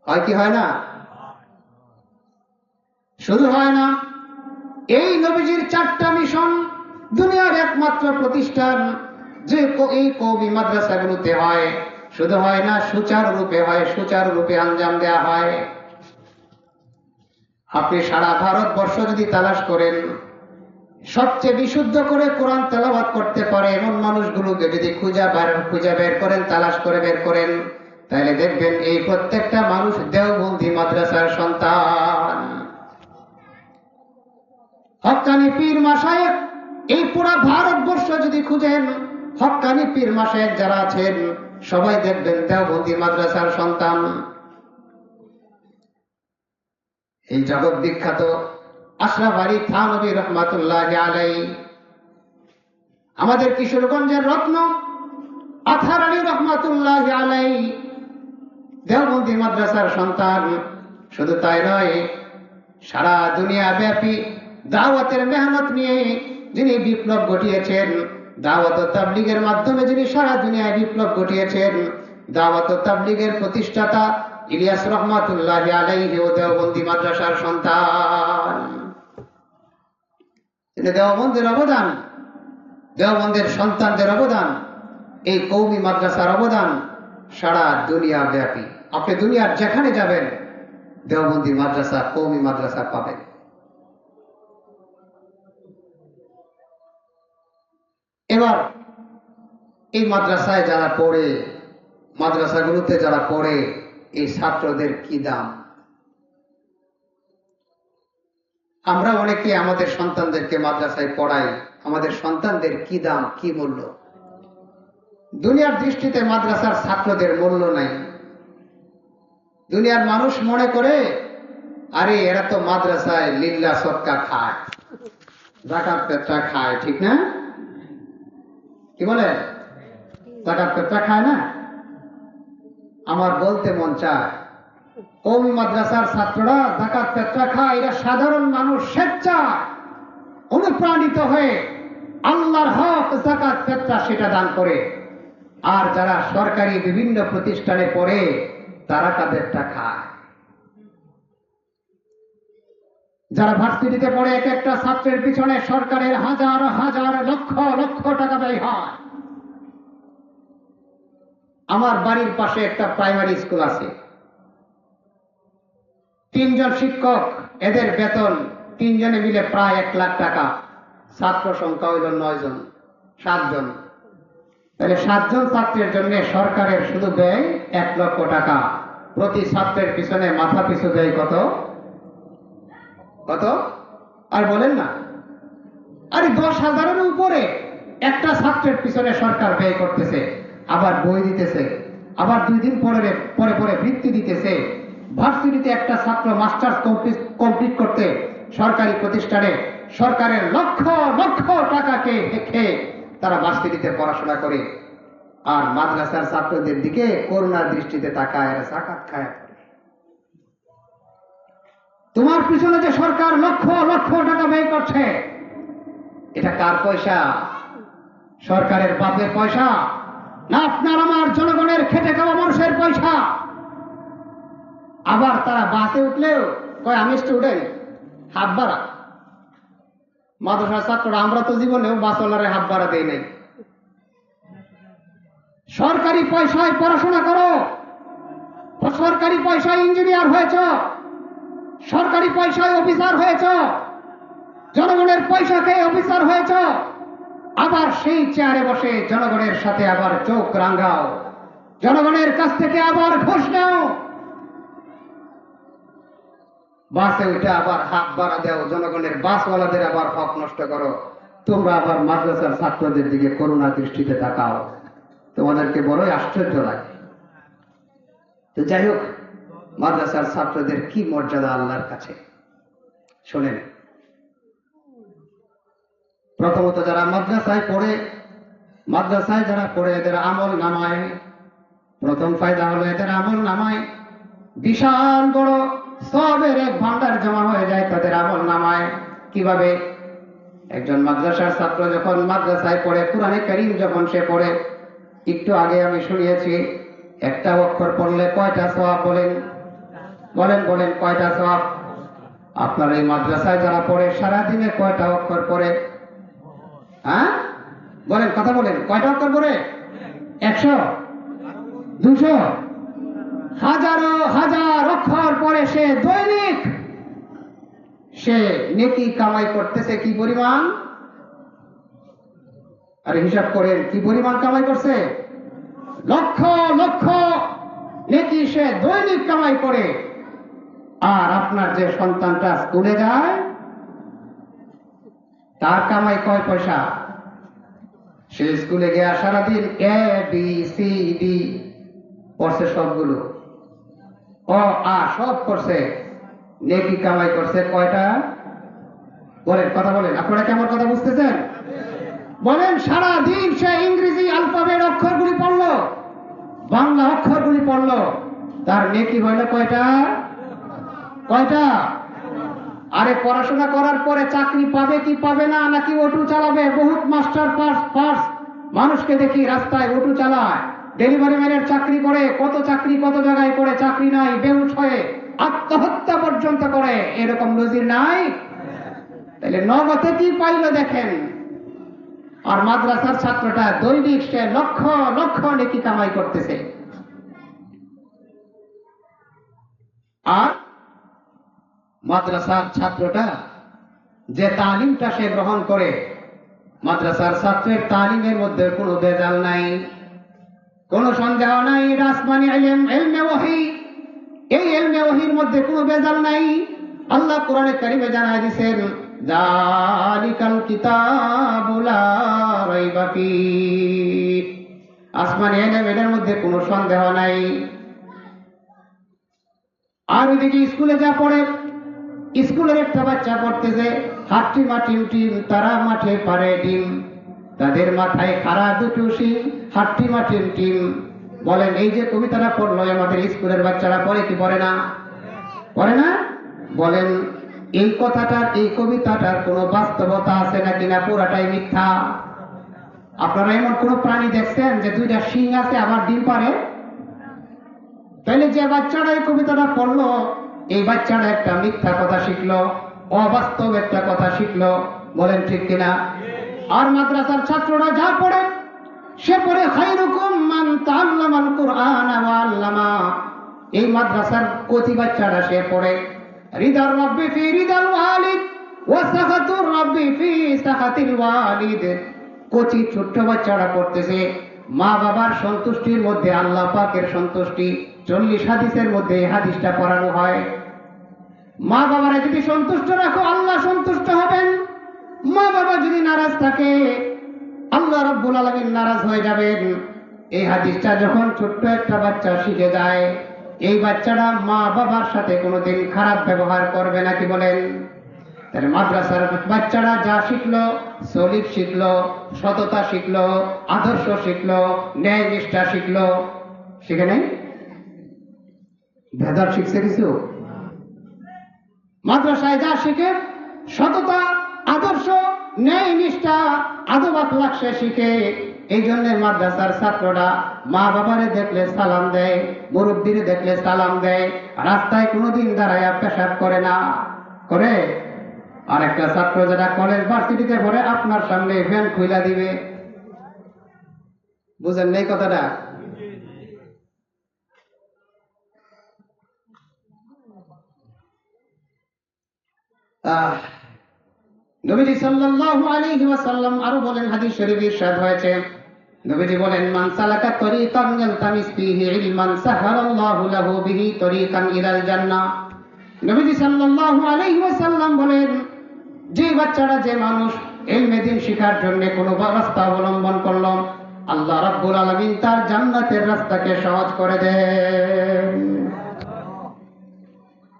হয় কি হয় না? শুধু হয় না, এই নবীজির 4টা মিশন দুনিয়ার একমাত্র প্রতিষ্ঠান যে এই কওমি মাদ্রাসাগুলোতে হয়। শুধু হয় না, সুচারুরূপে হয়, সুচারুরূপে আঞ্জাম দেওয়া হয়। আপনি সারা ভারতবর্ষ যদি তালাশ করেন, সবচেয়ে বিশুদ্ধ করে কোরআন তেলাওয়াত করতে পারে এমন মানুষগুলোকে যদি খুঁজে বের করেন, তালাশ করে বের করেন, তাহলে দেখবেন এই প্রত্যেকটা মানুষ দেওবন্দি মাদ্রাসার সন্তান। হক্কানি পীর মাশায়েখ এই পুরা ভারতবর্ষ যদি খুঁজেন, হক্কানি পীর মাশায়েখ যারা আছেন সবাই দেখবেন দেওবন্দি মাদ্রাসার সন্তান। এই জগৎ বিখ্যাত আশরাফ আলী থানভী রহমাতুল্লাহি আলাইহি, আমাদের কিশোরগঞ্জের রত্ন আতহার আলী রহমাতুল্লাহি আলাইহি দেওবন্দি মাদ্রাসার সন্তান। শুধু তাই নয়, সারা দুনিয়া ব্যাপী দাওয়াতের মেহনত নিয়ে যিনি বিপ্লব ঘটিয়েছেন, দাওয়াত ও তাবলীগের মাধ্যমে যিনি সারা দুনিয়ায় বিপ্লব ঘটিয়েছেন, দাওয়াত ও তাবলীগের প্রতিষ্ঠাতা ইলিয়াস রহমাতুল্লাহি আলাইহি ও দেওবন্দি মাদ্রাসার সন্তান। দেওবন্দের অবদান, দেওবন্দের সন্তানদের অবদান, এই কওমি মাদ্রাসার অবদান সারা দুনিয়া ব্যাপী। আপনি দুনিয়ার যেখানে যাবেন দেওবন্দি মাদ্রাসা, কওমি মাদ্রাসা পাবেন। এবার এই মাদ্রাসায় যারা পড়ে, মাদ্রাসাগুলোতে যারা পড়ে, এই ছাত্রদের কি দাম? আমরা অনেকে আমাদের সন্তানদেরকে মাদ্রাসায় পড়াই, আমাদের সন্তানদের কি দাম, কি মূল্য? দুনিয়ার দৃষ্টিতে মাদ্রাসার ছাত্রদের মূল্য নাই। দুনিয়ার মানুষ মনে করে আরে এরা তো মাদ্রাসায় লিল্লাহ সদকা খায়, যাকাত ফিতরা খায়, ঠিক না? কি বলে? যাকাত ফিতরা খায় না? আমার বলতে মন চায়, কওমি মাদ্রাসার ছাত্ররা যাকাত ফিতরা খায়, এরা সাধারণ মানুষ স্বেচ্ছায় অনুপ্রাণিত হয়ে আল্লাহর হক যাকাত ফিতরা সেটা দান করে। আর যারা সরকারি বিভিন্ন প্রতিষ্ঠানে পড়ে তারা তাদেরটা খায়। যারা ভার্সিটিতে পড়ে এক একটা ছাত্রের পিছনে সরকারের হাজার হাজার লক্ষ লক্ষ টাকা ব্যয় হয়। আমার বাড়ির পাশে একটা প্রাইমারি স্কুল আছে, 3 জন শিক্ষক, এদের বেতন 3 জনে মিলে প্রায় 1 লাখ টাকা। ছাত্র সংখ্যা হইল 9 জন, 7 জন। তাহলে 7 জন ছাত্রের জন্য সরকারের শুধু ব্যয় 1 লক্ষ টাকা। প্রতি ছাত্রের পিছনে মাথা পিছু ব্যয় কত? কত? আর বলেন না, আরে 10,000-এর উপরে একটা ছাত্রের পিছনে সরকার ব্যয় করতেছে। আবার বই দিতেছে, আবার 2 দিন পরে পরে বৃত্তি দিতেছে। ভার্সিটিতে একটা ছাত্র মাস্টার্স কমপ্লিট করতে সরকারি প্রতিষ্ঠানে সরকারের লক্ষ লক্ষ টাকাকে খেয়ে তারা ভার্সিটিতে পড়াশোনা করে। আর মাদ্রাসার ছাত্রদের দিকে করুণার দৃষ্টিতে তাকায়, এরা যাকাত খায়। তোমার পিছনে যে সরকার লক্ষ লক্ষ টাকা ব্যয় করছে, এটা কার পয়সা? সরকারের বাপের পয়সা না আপনার আমার জনগণের খেটে খাওয়া মানুষের পয়সা? আবার তারা বাসে উঠলেও কয় আমি স্টুডেন্ট, হাফ ভাড়া। মাদ্রাসার ছাত্ররা আমরা তো জীবনেও বাসওয়ালারে হাফ ভাড়া দেই নাই। সরকারি পয়সায় পড়াশোনা করো, সরকারি পয়সায় ইঞ্জিনিয়ার হয়েছ, সরকারি পয়সায় অফিসার হয়েছ, জনগণের পয়সা খেয়ে অফিসার হয়েছ, আবার সেই চেয়ারে বসে জনগণের সাথে আবার চোখ রাঙাও, জনগণের কাছ থেকে আবার ঘুষ নাও, বাসে উঠে আবার হাত ভাড়া দাও, জনগণের বাসওয়ালাদের আবার হক নষ্ট করো। তোমরা আবার মাদ্রাসার ছাত্রদের দিকে করুণা দৃষ্টিতে তাকাও। তোমাদেরকে বড়ই আশ্চর্য লাগে। তো যাই হোক, মাদ্রাসার ছাত্রদের কি মর্যাদা আল্লাহর কাছে শোনেন। প্রথমত যারা মাদ্রাসায় পড়ে, মাদ্রাসায় যারা পড়ে এদের আমল নামায়, প্রথম ফায়দা হলো এদের আমল নামায় বিশাল বড় সবের এক ভান্ডার জমা হয়ে যায় তাদের আমল নামায়। কিভাবে? একজন মাদ্রাসার ছাত্র যখন মাদ্রাসায় পড়ে, কুরআনে কারীম যখন সে পড়ে, একটু আগে আমি শুনিয়েছি, একটা অক্ষর পড়লে কয়টা সওয়াব? বলেন বলেন বলেন, কয়টা সওয়াব? আপনার এই মাদ্রাসায় যারা পড়ে সারাদিনে কয়টা অক্ষর পড়ে? হ্যাঁ বলেন, কথা বলেন, কয়টা অক্ষর পড়ে? 100, 200, হাজারো হাজার অক্ষর পড়ে সে দৈনিক সে নেকি কামাই করতেছে কি পরিমাণ? আরে হিসাব করেন, কি পরিমাণ কামাই করছে? লক্ষ লক্ষ নেকি সে দৈনিক কামাই করে। আর আপনার যে সন্তানটা স্কুলে যায়, তার কামাই কয় পয়সা? সে স্কুলে গিয়ে সারাদিন এ বি সি ডি পড়ছে, সবগুলো অ আ সব করছে, নেকি কামাই করছে কয়টা? বলেন, কথা বলেন, আপনারা কি আমার কথা বুঝতেছেন? বলেন, সারাদিন সে ইংরেজি আলফাবেট অক্ষরগুলি পড়লো, বাংলা অক্ষরগুলি পড়লো, তার নেকি হইল কয়টা? কয়টা? আরে পড়াশোনা করার পরে চাকরি পাবে কি পাবে না, নাকি অটো চালাবে? বহুত মাস্টার পাস মানুষকে দেখি রাস্তায় অটো চালায়, ডেলিভারি ম্যানের চাকরি করে, কত চাকরি কত জায়গায় করে, চাকরি নাই, বেহুশ হয়ে আত্মহত্যা পর্যন্ত করে, এরকম নজির নাই? তাহলে নগদে কি পাইল দেখেন। আর মাদ্রাসার ছাত্রটা দৈনিক সে লক্ষ লক্ষ নেকি কামাই করতেছে। আর মাদ্রাসার ছাত্রটা যে তালিমটা সে গ্রহণ করে, মাদ্রাসার ছাত্রের তালিমের মধ্যে কোনো ভেজাল নাই, কোনো সন্দেহ নাই, আসমানি ইলম, ইলমে ওহী, এই ইলমে ওহীর মধ্যে কোনো ভেজাল নাই। আল্লাহ কোরআনে কারিমে জানায় দিয়েছেন, যালিকাল কিতাবু লা রাইবা ফীহ, আসমানি ইলম, এর মধ্যে কোনো সন্দেহ নাই। আর ওইদিকে স্কুলে যা পড়ে, স্কুলের একটা বাচ্চা পড়তেছে, হাট্টি মাটিম টিম, তারা মাঠে পারে ডিম, তাদের মাথায় খাড়া দুটো শিং, হাট্টি মাটিম টিম। বলেন, এই যে কবিতাটা পড়লো, আমাদের স্কুলের বাচ্চারা পড়ে কি পড়ে না? পড়ে না? বলেন, এই কথাটার, এই কবিতাটার কোনো বাস্তবতা আছে নাকি না পুরাটাই মিথ্যা? আপনারা এমন কোন প্রাণী দেখছেন যে দুইটা শিং আছে আবার ডিম পারে? তাহলে যে বাচ্চারা এই কবিতাটা পড়লো, এই বাচ্চাটা একটা মিথ্যা কথা শিখলো, অবাস্তব একটা কথা শিখলো। বলেন ঠিক কিনা? আর মাদ্রাসার ছাত্ররা যা পড়ে, সে পড়ে খায়রুকুম মান তাআল্লামাল কুরআনা ওয়া আল্লামা। এই মাদ্রাসার কচি বাচ্চারা সে পড়ে রিদার রাব্বি ফি রিদাল ওয়ালিদ ওয়া সাখাতুর রাব্বি ফি সাখাতিল ওয়ালিদ। কচি ছোট্ট বাচ্চারা পড়তেছে মা বাবার সন্তুষ্টির মধ্যে আল্লাহ পাকের সন্তুষ্টি। 40 হাদিসের মধ্যে এই হাদিসটা পড়ানো হয়, মা বাবারা যদি সন্তুষ্ট রাখো আল্লাহ সন্তুষ্ট হবেন, মা বাবা যদি নারাজ থাকে আল্লাহ রাব্বুল আলামিন নারাজ হয়ে যাবেন। এই হাদিসটা যখন ছোট্ট একটা বাচ্চা শিখে যায়, এই বাচ্চাটা মা বাবার সাথে কোনোদিন খারাপ ব্যবহার করবে না, কি বলেন? তাহলে মাদ্রাসার বাচ্চারা যা শিখলো, সলিড শিখলো, সততা শিখলো, আদর্শ শিখলো, ন্যায় নিষ্ঠা শিখলো, শিখে নেই? ভেদার শিখছে কিছু? মাদ্রাসায় যা শিখে, সততা, আদর্শ, ন্যায় নিষ্ঠা, আদব আখলাক সে শিখে। এই জন্য মাদ্রাসার ছাত্ররা মা বাবারে দেখলে সালাম দেয়, মুরব্বিরে দেখলে সালাম দেয়, রাস্তায় কোনোদিন দাঁড়ায়া পেশাব করে না। করে? আর একটা ছাত্র যারা কলেজ ভার্সিটিতে পড়ে আপনার সামনে ভ্যান খুইলা দিবে। বুঝেন নেই কথাটা? নবীজি সাল্লাল্লাহু আলাইহি ওয়াসাল্লাম আরো বলেন, হাদিস শরীফে ইরশাদ হয়েছে, নবীজি বলেন, মান সালাকা তরিকান ইয়ালতামিস ফীহি ইলমান সাহারাল্লাহু লাহু বিহি তরিকান ইলাল জান্নাহ। নবীজি সাল্লাল্লাহু আলাইহি ওয়াসাল্লাম বলেন, যে বাচ্চারা, যে মানুষ ইলমে দ্বীন শিখার জন্য কোনো রাস্তা অবলম্বন করলো, আল্লাহ রাব্বুল আলামিন তার জান্নাতের রাস্তাকে সহজ করে দেন।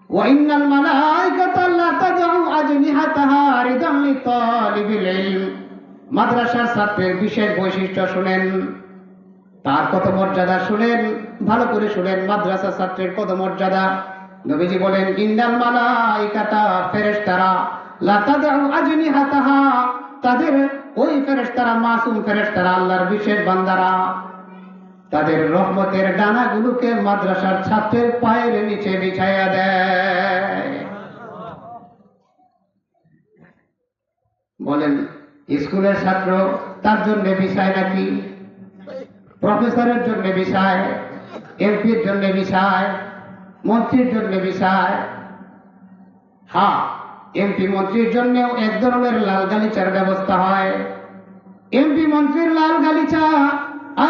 وإن الملائكة لا تضع أجنحتها رضا لطالب العلم। মাদ্রাসার ছাত্রের বিশেষ বৈশিষ্ট্য শুনেন, তার কত মর্যাদা শুনেন, ভালো করে শুনেন, মাদ্রাসা ছাত্রের কত মর্যাদা। নবীজি বলেন, ইন্নাল মালাইকাতা, ফেরেশতারা, লা তাদউ আজনিহাতাহা, তাদের ওই ফেরেশতারা, মাসুম ফেরেশতারা, আল্লাহর বিশেষ বান্দারা, তাদের রহমতের ডানাগুলোকে মাদ্রাসার ছাত্রের পায়ের নিচে বিছাইয়া দেয়। বলেন, স্কুলের ছাত্র তার জন্য বিছায় নাকি? প্রফেসরের জন্য বিছায়, এমপির জন্য বিছায়, মন্ত্রীর জন্য বিছায়। হ্যাঁ, এমপি মন্ত্রীর জন্যও এক ধরনের লাল গালিচার ব্যবস্থা হয়। এমপি মন্ত্রীর লাল গালিচা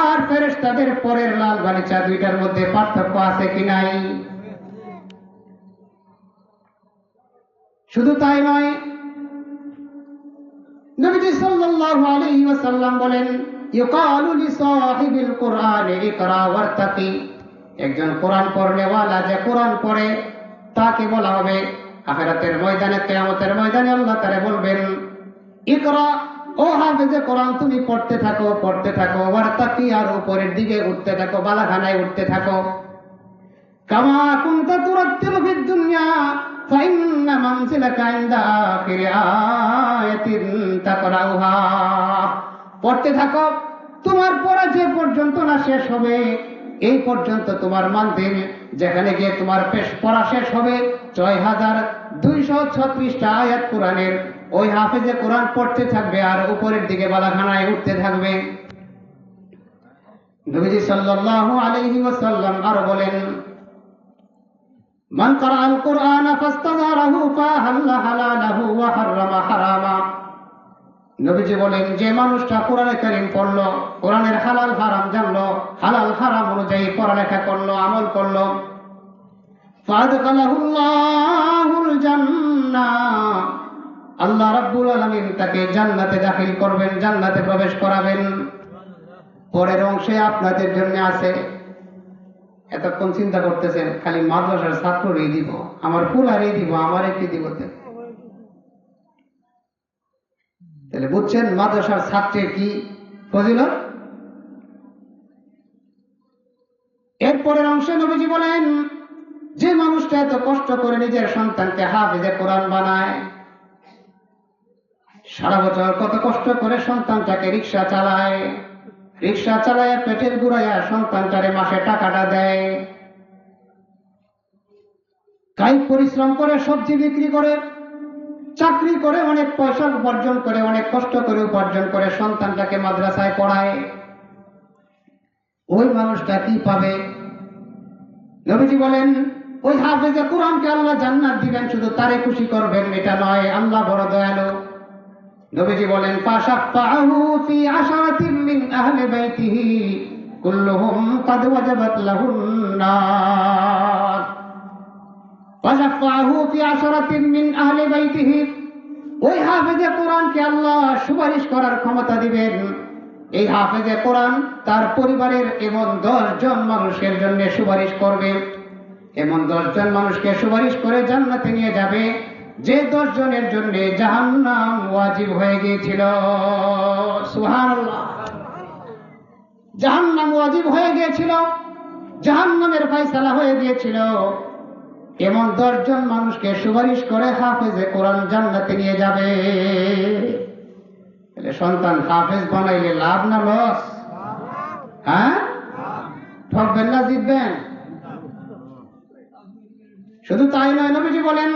আর ফেরেশতাদের পরের লাল গালিচা, দুইটার মধ্যে পার্থক্য আছে কি নাই? শুধু তাই নয়, নবীজি সাল্লাল্লাহু আলাইহি ওয়াসাল্লাম বলেন, ইউকালু লিসাহিবিল কুরআনি ইকরা ওয়ারতাকি। একজন কোরআন পড়নেওয়ালা যে কোরআন পড়ে তাকে বলা হবে আখিরাতের ময়দানে, কিয়ামতের ময়দানে আল্লাহ তাআলা বলবেন, ইকরা, ও হাফেজে কোরআন তুমি পড়তে থাকো, পড়তে থাকো, ওয়ারতাকি, আর উপরের দিকে উঠতে থাকো, বালাখানায় উঠতে থাকো। কামা কুনতা তুরাত্তিলু ফিদ দুনিয়া ফাইন্না মানজিলাকা ইনদা আখিরি আয়াতিন তাকরাউহা। পড়তে থাকো, তোমার পড়া যে পর্যন্ত না শেষ হবে এই পর্যন্ত তোমার মানজিল, যেখানে গিয়ে তোমার পড়া শেষ হবে ৬,২৩৬টা আয়াত কোরআনের, ওই হাফেজে কোরআন পড়তে থাকবে আর উপরের দিকে বালাখানায় উঠতে থাকবে। নবীজি সাল্লাল্লাহু আলাইহি ওয়াসাল্লাম আরো বলেন, মান ক্বারাআল কুরআনা ফাস্তাযারাহু ফাহাল্লা হালালাহু ওয়া হারামা হারামা। নবীজি বলেন, যে মানুষটা কোরআনে কারীম পড়লো, কোরআনের হালাল হারাম জানলো, হালাল হারাম অনুযায়ী পড়ালেখা করলো, আমল করলো, ফাদখালাহুল্লাহুল জান্নাহ, আল্লাহ রাব্বুল আলামিন তাকে জান্নাতে দাখিল করবেন, জান্নাতে প্রবেশ করাবেন। পরের অংশে আপনাদের জন্য আছে। এতক্ষণ চিন্তা করতেছেন খালি মাদ্রাসার ছাত্ররই দিব, আমার পুলারই দিব, আমার একটি দিব। তাহলে বুঝছেন মাদ্রাসার ছাত্রের কি ফজিলত। এরপরের অংশে নবীজি বলেন, যে মানুষটা এত কষ্ট করে নিজের সন্তানকে হাফেজে কোরআন বানায়, সারা বছর কত কষ্ট করে সন্তানটাকে রিক্সা চালায়, রিক্সা চালায় পেটের গুড়াইয়া সন্তানটারে মাসে টাকাটা দেয়, কায়িক পরিশ্রম করে, সবজি বিক্রি করে, চাকরি করে, অনেক পয়সা উপার্জন করে, অনেক কষ্ট করে উপার্জন করে সন্তানটাকে মাদ্রাসায় পড়ায়, ওই মানুষটা কি পাবে? নবীজি বলেন, ওই হাফেজে কোরআনকে আল্লাহ জান্নাত দিবেন, শুধু তারে খুশি করবেন এটা নয়, আল্লাহ বড় দয়ালু। নবীজি বলেন, ফাশাফাহু ফি আশারাতিন মিন আহলি বাইতিহি কুল্লুহুম ক্বাদ ওয়াজাবাত লাহুন নার। ফাশাফাহু ফি আশারাতিন মিন আহলি বাইতিহি, ওই হাফেজে কোরআনকে আল্লাহ সুপারিশ করার ক্ষমতা দিবেন। এই হাফেজে কোরআন তার পরিবারের এমন 10 জন মানুষের জন্য সুপারিশ করবে, এমন 10 জন মানুষকে সুপারিশ করে জান্নাতে নিয়ে যাবে, যে 10 জনের জন্য জাহান্নাম ওয়াজিব হয়ে গিয়েছিল। সুবহানাল্লাহ। জাহান্নাম ওয়াজিব হয়ে গিয়েছিল, জাহান্নামের ফয়সালা হয়ে গিয়েছিল, এমন 10 জন মানুষকে সুপারিশ করে হাফেজে কোরআন জান্নাতে নিয়ে যাবে। সন্তান হাফেজ বানাইলে লাভ না লস? হ্যাঁ, ঠকবেন না জিতবেন? শুধু তাই নয়, নবীজি বলেন,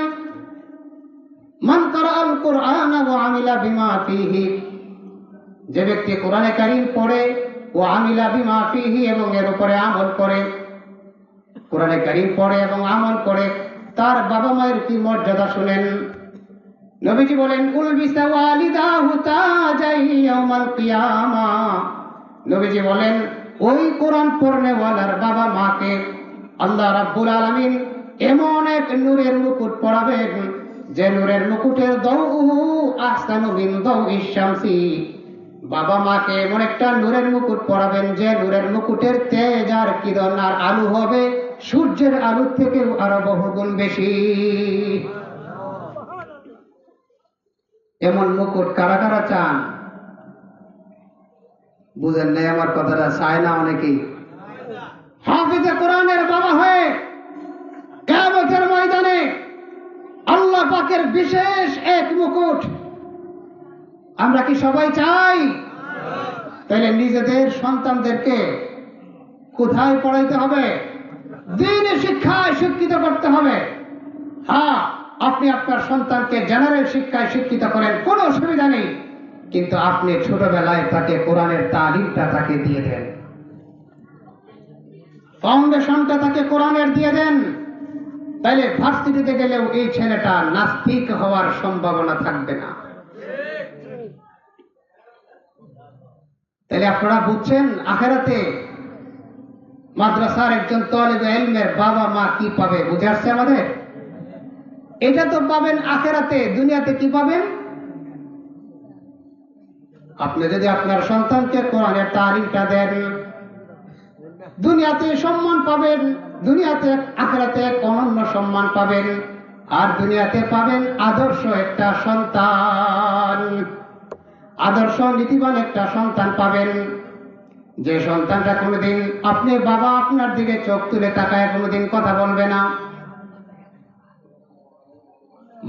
মান ক্বারাআল কুরআনা ওয়া আমিলা বিমা ফীহি, যে ব্যক্তি কোরআনে কারীম পড়ে, ও আমিলা বিমা ফীহি, এবং এর উপরে আমল করে, কোরআনে কারীম পড়ে এবং আমল করে, তার বাবা মায়ের কি মর্যাদা শুনেন। নবীজি বলেন, উলবিসা ওয়ালিদাহু তাজাই ইয়াউমাল কিয়ামা। নবীজি বলেন, ওই কোরআন পড়নেওয়ালার বাবা মাকে আল্লাহ রাব্বুল আলামিন এমন এক নূরের মুকুট পরাবেন, যে নূরের মুকুটের দাউহু আহসানু মিন দাউইশ শামসি। বাবা মাকে এমন একটা নূরের মুকুট পরাবেন, যে নূরের মুকুটের তেজ আর কিরণ আর আলো হবে সূর্যের আলোর থেকে আরো বহুগুণ বেশি। এমন মুকুট কারা কারা চান? বুঝেন নাই আমার কথাটা? চায় না অনেকেই। হাফেজে কোরআনের বাবা হয়ে কিয়ামতের ময়দানে আল্লাহ পাকের বিশেষ এক মুকুট আমরা কি সবাই চাই? তাহলে নিজেদের সন্তানদেরকে কোথায় পড়াইতে হবে? দ্বীনের শিক্ষায় শিক্ষিত করতে হবে। হ্যাঁ, আপনি আপনার সন্তানকে জেনারেল শিক্ষায় শিক্ষিত করেন, কোনো অসুবিধা নেই, কিন্তু আপনি ছোটবেলায় তাকে কোরআনের তালিমটা তাকে দিয়ে দেন, ফাউন্ডেশনটা তাকে কোরআনের দিয়ে দেন, তাইলে ভার্সিটিতে গেলেও এই ছেলেটা নাস্তিক হওয়ার সম্ভাবনা থাকবে না। তাহলে আপনারা বুঝছেন আখেরাতে মাদ্রাসার একজন তালিবে ইলমের বাবা মা কি পাবে? বুঝে আসছে আমাদের? এটা তো পাবেন আখেরাতে, দুনিয়াতে কি পাবেন? আপনি যদি আপনার সন্তানকে কোরআনের তালিমটা দেন, দুনিয়াতে সম্মান পাবেন, দুনিয়াতে আখেরাতে এক অনন্য সম্মান পাবেন, আর দুনিয়াতে পাবেন আদর্শ একটা সন্তান, আদর্শ নীতিবান একটা সন্তান পাবেন, যে সন্তানটা কোনোদিন আপনি বাবা আপনার দিকে চোখ তুলে তাকায় কোনোদিন কথা বলবে না,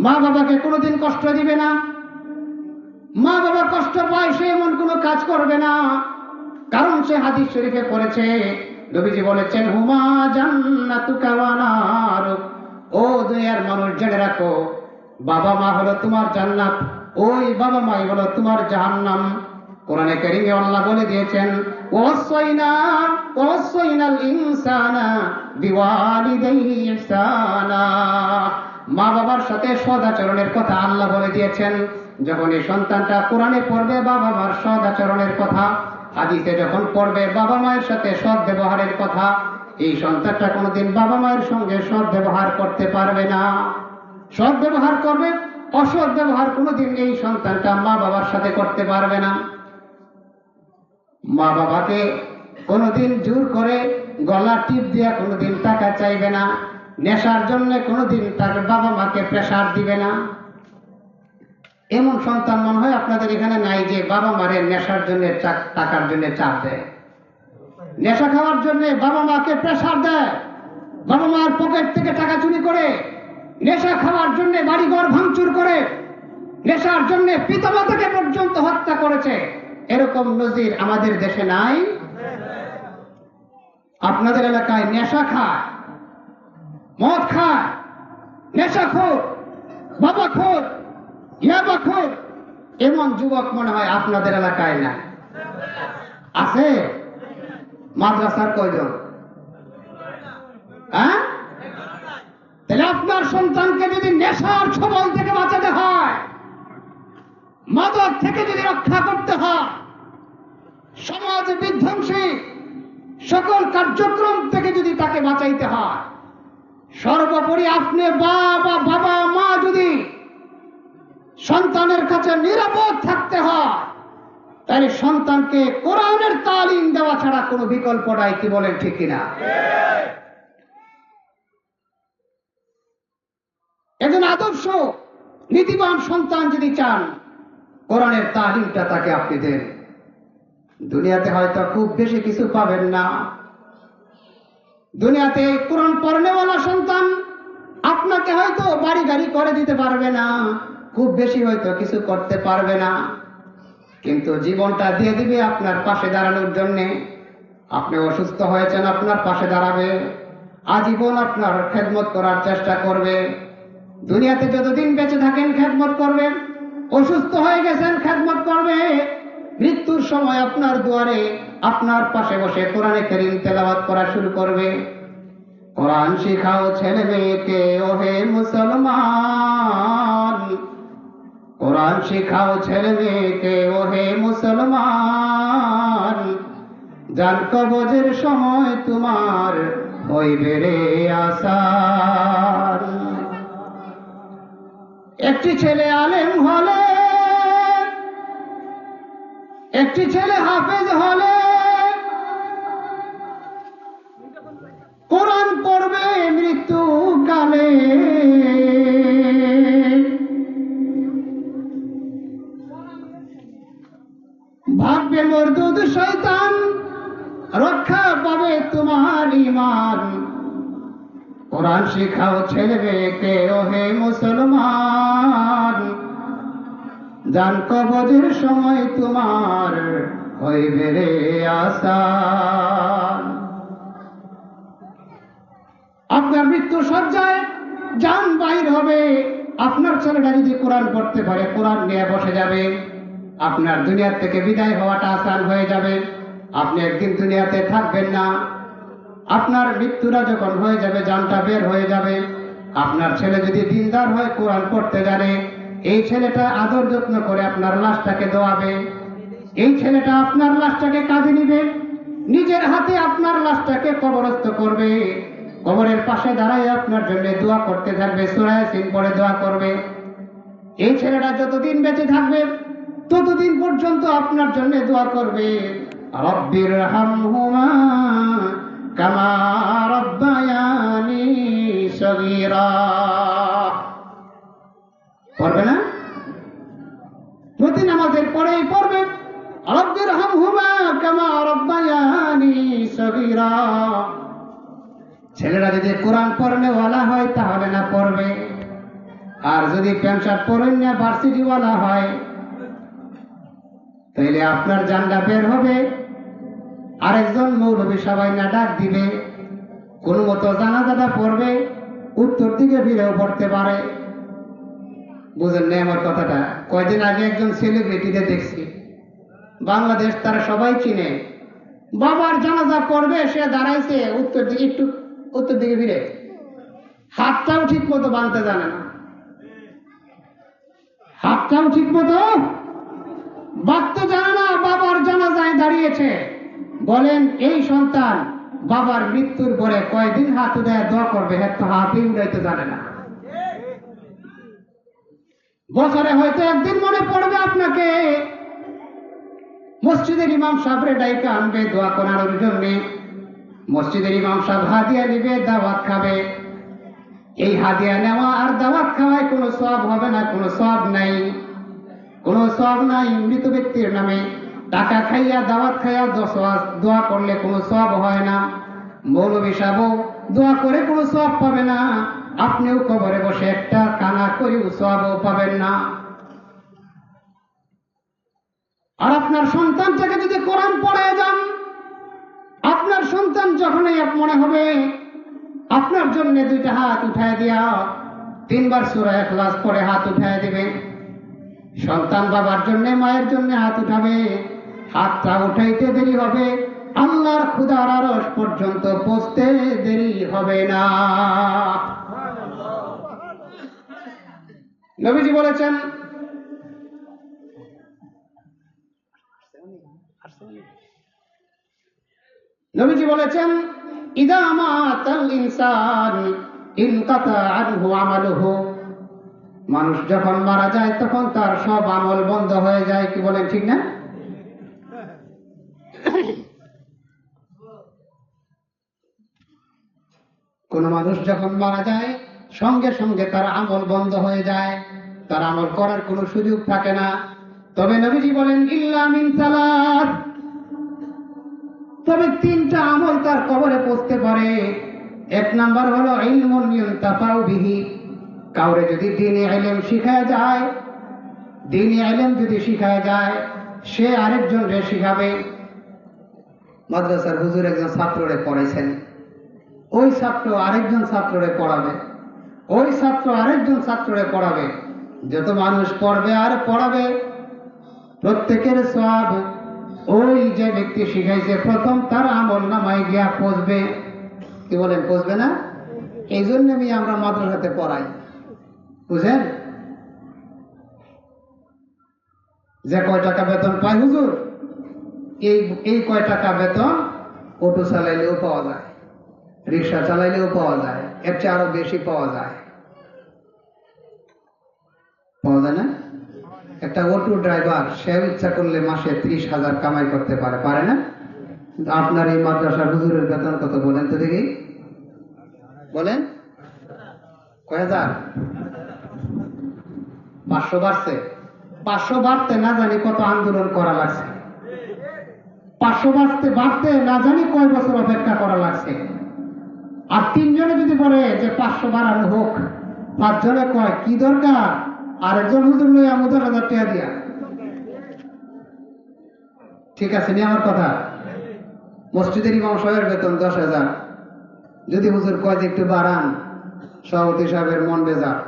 মা বাবাকে কোনোদিন কষ্ট দিবে না, মা বাবা কষ্ট পায় সে এমন কোনো কাজ করবে না। কারণ সে হাদিস শরীফে পড়েছে, নবীজি বলেছেন, হুমা জান্নাতুকা ওয়া নারুক, ও দুনিয়ার মানুষ জেনে রাখো, বাবা মা হলো তোমার জান্নাত, ওই বাবা মাই হলো তোমার জাহান্নাম। কোরআনে কারীমে আল্লাহ বলে দিয়েছেন, ওয়াসাইনাল ইনসানা বিওয়ালিদাইহি ইহসানা, মা বাবার সাথে সদাচরণের কথা আল্লাহ বলে দিয়েছেন। যখন এই সন্তানটা কোরআনে পড়বে বাবা মার সদাচরণের কথা, হাদিসে যখন পড়বে বাবা মায়ের সাথে সৎ ব্যবহারের কথা, এই সন্তানটা কোনোদিন বাবা মায়ের সঙ্গে সৎ ব্যবহার করতে পারবে না। সৎ ব্যবহার করবে, অসৎ ব্যবহার কোনোদিন এই সন্তানটা মা বাবার সাথে করতে পারবে না। মা বাবাকে কোনোদিন জোর করে গলা টিপ দিয়ে কোনোদিন টাকা চাইবে না, নেশার জন্য কোনোদিন তার বাবা মাকে প্রেসার দিবে না। এমন সন্তান মনে হয় আপনাদের এখানে নাই যে বাবা মারে নেশার জন্য টাকার জন্য চাপ দেয়, নেশা খাওয়ার জন্য বাবা মাকে প্রেসার দেয়, বাবা মার পকেট থেকে টাকা চুরি করে, নেশা খাওয়ার জন্য বাড়িঘর ভাঙচুর করে, নেশার জন্য পিতামাতাকে পর্যন্ত হত্যা করেছে। এরকম নজির আমাদের দেশে নাই? আপনাদের এলাকায় নেশা খায়, মদ খায়, নেশাখোর, বাবাখোর, ইয়াবাখোর, এমন যুবক মনে হয় আপনাদের এলাকায় না? আছে? মাদ্রাসার কয়জন? হ্যাঁ? তাহলে আপনার সন্তানকে যদি নেশার ছবল থেকে বাঁচাতে হয়, মাদক থেকে যদি রক্ষা করতে হয়, সমাজ বিধ্বংসী সকল কার্যক্রম থেকে যদি তাকে বাঁচাইতে হয়, সর্বোপরি আপনি বাবা মা যদি সন্তানের কাছে নিরাপদ থাকতে হয়, তাহলে সন্তানকে কোরআনের তালিম দেওয়া ছাড়া কোনো বিকল্প নাই। কি বলেন, ঠিক কিনা? একজন আদর্শ নীতিবান সন্তান যদি চান, কোরআনের তালিমটা তাকে আপনি দেন। দুনিয়াতে হয়তো খুব বেশি কিছু পাবেন না, দুনিয়াতে কোরআন পড়নেওয়ালা সন্তান আপনাকে হয়তো বাড়ি গাড়ি করে দিতে পারবে না, খুব বেশি হয়তো কিছু করতে পারবে না, কিন্তু জীবনটা দিয়ে দিবে আপনার পাশে দাঁড়ানোর জন্য। আপনি অসুস্থ হয়েছেন, আপনার পাশে দাঁড়াবে, আজীবন আপনার খেদমত করার চেষ্টা করবে। দুনিয়াতে যতদিন বেঁচে থাকেন খেদমত করবেন, অসুস্থ হয়ে গেছেন খেদমত করবে, মৃত্যুর সময় আপনার দুয়ারে আপনার পাশে বসে কোরআনে কারীম তেলাওয়াত করা শুরু করবে। কোরআন শিখাও ছেলে মেয়েকে ওহে মুসলমান, কোরআন শিখাও ছেলে মেয়েকে ওহে মুসলমান, জান কবজের সময় তোমার হইবে রে আসান। একটি ছেলে আলেম হলে, একটি ছেলে হাফেজ হলে কোরআন পড়বে মৃত্যুকালে, ভাববে মরদুদ শয়তান, রক্ষা পাবে তোমার ঈমান। কোরআন শিখাও ছেলে মেয়েকে ওহে মুসলমান, জান কবজের সময় তোমার হইবে রে আসান। আপনার মৃত্যু সজ্জায় জান বাহির হবে, আপনার ছেলেটা যদি কোরআন পড়তে পারে কোরআন নিয়ে বসে যাবে, আপনার দুনিয়ার থেকে বিদায় হওয়াটা আসান হয়ে যাবে। আপনি একদিন দুনিয়াতে থাকবেন না, আপনার মৃত্যুটা যখন হয়ে যাবে, জানটা বের হয়ে যাবে, আপনার ছেলে যদি দিনদার হয়, কোরআন পড়তে জানে, এই ছেলেটা আদর যত্ন করে আপনার লাশটাকে দোয়াবে, এই ছেলেটা আপনার লাশটাকে কাঁধে নিবে, নিজের হাতে আপনার লাশটাকে কবরস্থ করবে, কবরের পাশে দাঁড়ায় আপনার জন্য দোয়া করতে থাকবে, সূরা ইয়াসিন পড়ে দোয়া করবে। এই ছেলেটা যতদিন বেঁচে থাকবে ততদিন পর্যন্ত আপনার জন্য দোয়া করবে, রব্বির হামহুমা কামা রব্বায়ানি সগীরা। পড়বে না? প্রতি নামাজের পরেই পড়বে, রব্বির হামহুমা কামা রব্বায়ানি সগীরা। ছেলেরা যদি কোরআন পড়নেওয়ালা হয় তাহলে না পড়বে, আর যদি প্যান্ট শার্ট পরেন না ভার্সিটিওয়ালা হয় তাইলে আপনার জানলা বের হবে, আরেকজন মৌলবী সবাই না ডাক দিবে, কোন মতো জানাজাটা পড়বে, উত্তর দিকে ফিরেও পড়তে পারে। বুঝেন না আমার কথাটা? কয়দিন আগে একজন সেলিব্রিটিতে দেখছি, বাংলাদেশ তারা সবাই চিনে, বাবার জানাজা পড়বে, সে দাঁড়াইছে উত্তর দিকে, একটু উত্তর দিকে ফিরে, হাতটাও ঠিক মতো বাঁধতে জানে না, হাতটাও ঠিক মতো বাঁধতে জানে না, বাবার জানাজায় দাঁড়িয়েছে। বলেন এই সন্তান বাবার মৃত্যুর পরে কয়দিন হাত উঠায় দোয়া করবে? হ্যাঁ, তো হাতই উঠাইতে জানে না। বছরে হয়তো একদিন মনে পড়বে আপনাকে, মসজিদের ইমাম সাহেবরে ডাইকা আনবে দোয়া করানোর জন্য, মসজিদের ইমাম সাহেব হাদিয়া নিবে, দাওয়াত খাবে। এই হাদিয়া নেওয়া আর দাওয়াত খাওয়ায় কোনো সওয়াব হবে না, কোনো সওয়াব নাই, কোনো সওয়াব নাই। মৃত ব্যক্তির নামে টাকা খাইয়া দাওয়াত খাইয়া দোয়া করলে কোনো সওয়াব হয় না, মৌলবী সাহেবও দোয়া করে কোনো সওয়াব পাবে না, আপনিও কবরে বসে একটা কানা করেও সওয়াবও পাবেন না। আর আপনার সন্তানটাকে যদি কোরআন পড়ায় যান, আপনার সন্তান যখনই মনে হবে আপনার জন্য দুইটা হাত উঠায় দিয়া 3 বার সূরা ইখলাস পড়ে হাত উঠায় দিবে, সন্তান বাবার জন্য মায়ের জন্য হাত উঠাবে, হাতটা উঠাইতে দেরি হবে, আল্লাহর খুদার আরশ পর্যন্ত পৌঁছতে দেরি হবে না। নবীজি বলেছেন, ইদা মাতাল ইনসান ইনকাতা আনহু আমালুহু, মানুষ যখন মারা যায় তখন তার সব আমল বন্ধ হয়ে যায়। কি বলেন, ঠিক না? কোন মানুষ যখন মারা যায় সঙ্গে সঙ্গে তার আমল বন্ধ হয়ে যায়, তার আমল করার কোনো সুযোগ থাকে না। তবে নবীজি বলেন, ইল্লা মিন সালাত, তবে 3টা আমল তার কবরে পৌঁছতে পারে। 1 নাম্বার হলো ইলমুন ইউনতাফাউ বিহি, কাউরে যদি দ্বীনি ইলম শিখায় যায়, দ্বীনি ইলম যদি শিখায় যায়, সে আরেকজনকে শিখাবে। মাদ্রাসার হুজুর একজন ছাত্ররে পড়াইছেন, ওই ছাত্র আরেকজন ছাত্ররে পড়াবে, ওই ছাত্র আরেকজন ছাত্ররে পড়াবে। যত মানুষ পড়বে আর পড়াবে, প্রত্যেকের সওয়াব ওই যে ব্যক্তি শিখাইছে প্রথম তার আমল নামায় গিয়া পৌঁছবে। কি বলেন, পৌঁছবে না? এই জন্য আমরা মাদ্রাসাতে পড়াই, বুঝেন? যে কয় টাকা বেতন পায় হুজুর, এই কয় টাকা বেতন অটো চালাইলেও পাওয়া যায়, রিক্সা চালাইলেও পাওয়া যায়, এর চেয়ে আরো বেশি পাওয়া যায়। পাওয়া যায় না? একটা অটো ড্রাইভার সেও ইচ্ছা করলে মাসে 30,000 কামাই করতে পারে, পারে না? আপনার এই মাদ্রাসার হুজুরের বেতন কত বলেন তো দেখি, বলেন কয় হাজার? 500 বাড়ছে। 500 বাড়তে না জানি কত আন্দোলন করা লাগছে, 500 বাড়তে না জানি কয় বছর অপেক্ষা করা লাগছে। আর 3 জনে যদি বলে যে 500 বাড়ানো হোক, 5 জনে কয় কি দরকার, আরেকজন হুজুর লইয়া 10,000 টাকা দিয়া। ঠিক আছে নি আমার কথা? মসজিদের ইমাম সাহেবের বেতন 10,000, যদি হুজুর কয় যে একটু বাড়ান, সভাপতি সাহেবের মন বেজার।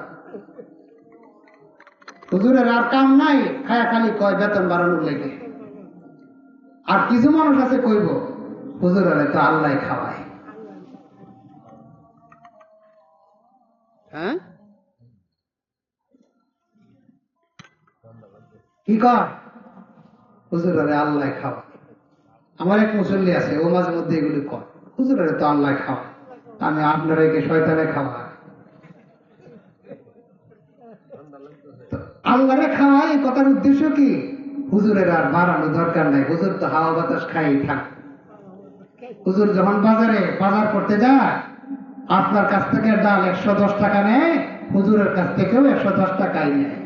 হুজুরের আর কাম নাই, খায়া খালি কয় বেতন বাড়ানোর লেগে। আর কিছু মানুষ আছে কইব হুজুরের তো আল্লাহ খাওয়ায়। হ্যাঁ কি কর হুজুর আরে আল্লাহ খাওয়া। আমার এক মুসল্লি আছে, ও মাঝে মধ্যে এগুলি কর, হুজুর আরে তো আল্লাহ খাওয়া, আমি আপনার একে শয়তানে খাওয়া। আল্লাহরে খাওয়া এই কথার উদ্দেশ্য কি? হুজুরের আর বাড়ানো দরকার নাই, হুজুর তো হাওয়া বাতাস খাই থাক। হুজুর যখন বাজার করতে যায়, আপনার কাছ থেকে ডাল 110 টাকা নেয়, হুজুরের কাছ থেকেও 110 টাকাই নেয়,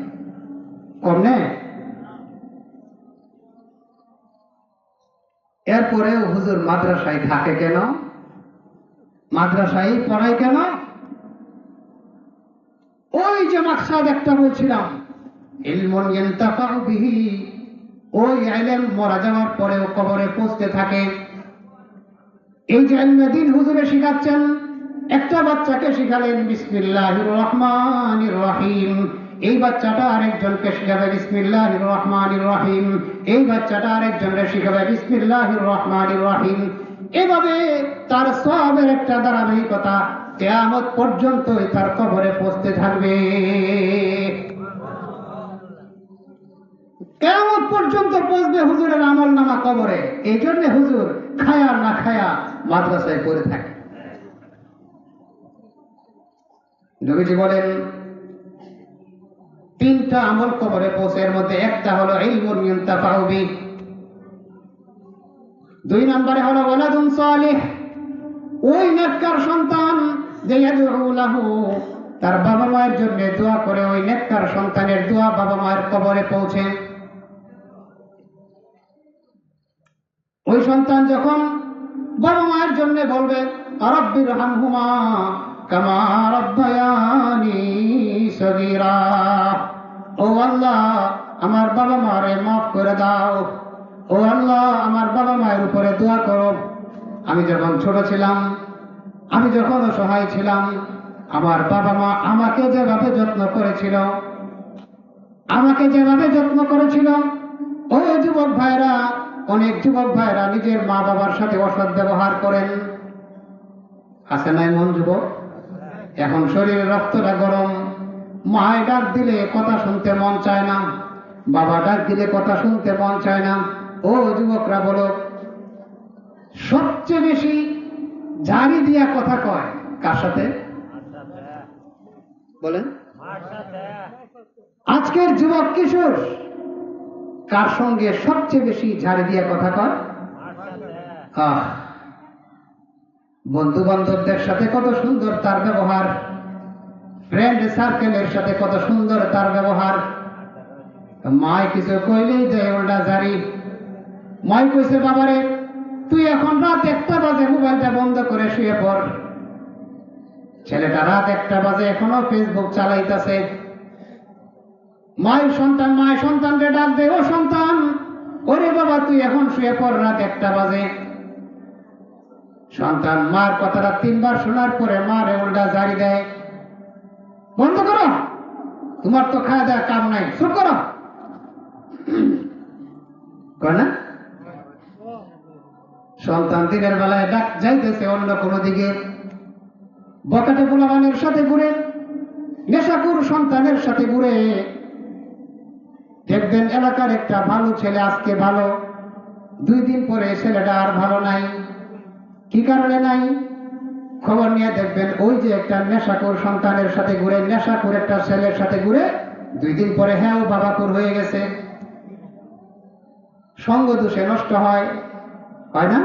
কম নেয়। এরপরেও হুজুর মাদ্রাসায় থাকে কেন? মাদ্রাসায় পড়ায় কেন? ওই যে মাকসাদ একটা বলছিলাম, ইলমুন ইয়ানতাফাউ বিহি, ওই ইলম মরা যাওয়ার পরেও কবরে পৌঁছতে থাকে। এই যে ইলমে দ্বীন হুজুরে শিখাচ্ছেন, একটা বাচ্চাকে শিখালেন বিসমিল্লাহির রহমানির রহিম, এই বাচ্চাটা আরেকজনকে শিখাবে বিসমিল্লাহির রহমানির রহিম, এই বাচ্চাটা আরেকজনকে শিখাবে বিসমিল্লাহির রহমানির রহিম। এভাবে তার সওয়াবের একটা ধারাবাহিকতা কিয়ামত পর্যন্ত তার কবরে পৌঁছতে থাকবে। কিয়ামত পর্যন্ত পৌঁছবে হুজুরের আমল নামা কবরে। এই জন্য হুজুর খায়া না খায়া মাদ্রাসায় পড়ে থাকে। নবীজি বলেন 3টা আমল কবরে পৌঁছে, এর মধ্যে একটা হলো ইলমুন ইউনতাফাউ বিহি, 2 নম্বরে হলো ওয়ালাদুন সালিহ, ওই নেককার সন্তান যে ইয়াদউ লাহু, তার বাবা মায়ের জন্য দোয়া করে, ওই নেককার সন্তানের দোয়া বাবা মায়ের কবরে পৌঁছে। ওই সন্তান যখন বাবা মায়ের জন্য বলবে রাব্বির হামহুমা কামা রাব্বায়ানি সগীরা, ও আল্লাহ আমার বাবা মারে মাফ করে দাও, ও আল্লাহ আমার বাবা মায়ের উপরে দোয়া করো, আমি যখন ছোট ছিলাম, আমি যখন অসহায় ছিলাম, আমার বাবা মা আমাকে যেভাবে যত্ন করেছিল, ও যুবক ভাইরা, অনেক যুবক ভাইরা নিজের মা বাবার সাথে অসৎ ব্যবহার করেন, আছে নাই মন যুবক? এখন শরীরে রক্তটা গরম, মায় ডাক দিলে কথা শুনতে মন চায় না, বাবা ডাক দিলে কথা শুনতে মন চায় না। ও যুবকরা বলো, সবচেয়ে বেশি ঝাড়ি দিয়া কথা কয় কার সাথে? বলেন, আজকের যুবক কিশোর কার সঙ্গে সবচেয়ে বেশি ঝাড়ি দিয়া কথা কয়? বন্ধু বান্ধবদের সাথে কত সুন্দর তার ব্যবহার, ফ্রেন্ড সার্কেলের সাথে কত সুন্দর তার ব্যবহার, মায় কিছু কইলেই দেয় উল্টা ঝাড়ি। মায় কইছে বাবারে তুই এখন রাত 1টা বাজে মোবাইলটা বন্ধ করে শুয়ে পড়। ছেলেটা রাত 1টা বাজে এখনো ফেসবুক চালাইতেছে। মায়ের সন্তানকে ডাক দেয়, ও সন্তান, ওরে বাবা তুই এখন শুয়ে পড়, রাত 1টা বাজে। সন্তান মার কথাটা 3বার শোনার পরে মারে উল্টা ঝাড়ি দেয়, বন্ধ করো, তোমার তো খাওয়া দেওয়া কাম নাই, চুপ করো। কয় না? সন্তান দিনের বেলায় ডাক যাইতেছে অন্য কোনো দিকে, বকাটে পোলাপানের সাথে ঘুরে, নেশাকুর সন্তানের সাথে ঘুরে। দেখবেন এলাকার একটা ভালো ছেলে আজকে ভালো, 2 দিন পরে ছেলেটা আর ভালো নাই। কি কারণে নাই? খবর নিয়ে দেখবেন ওই যে একটা নেশাকুর সন্তানের সাথে ঘুরে, নেশাকুর একটা ছেলের সাথে ঘুরে, 2 দিন পরে হ্যাঁ ও বাবাকুর হয়ে গেছে। সঙ্গ দোষে নষ্ট হয় না?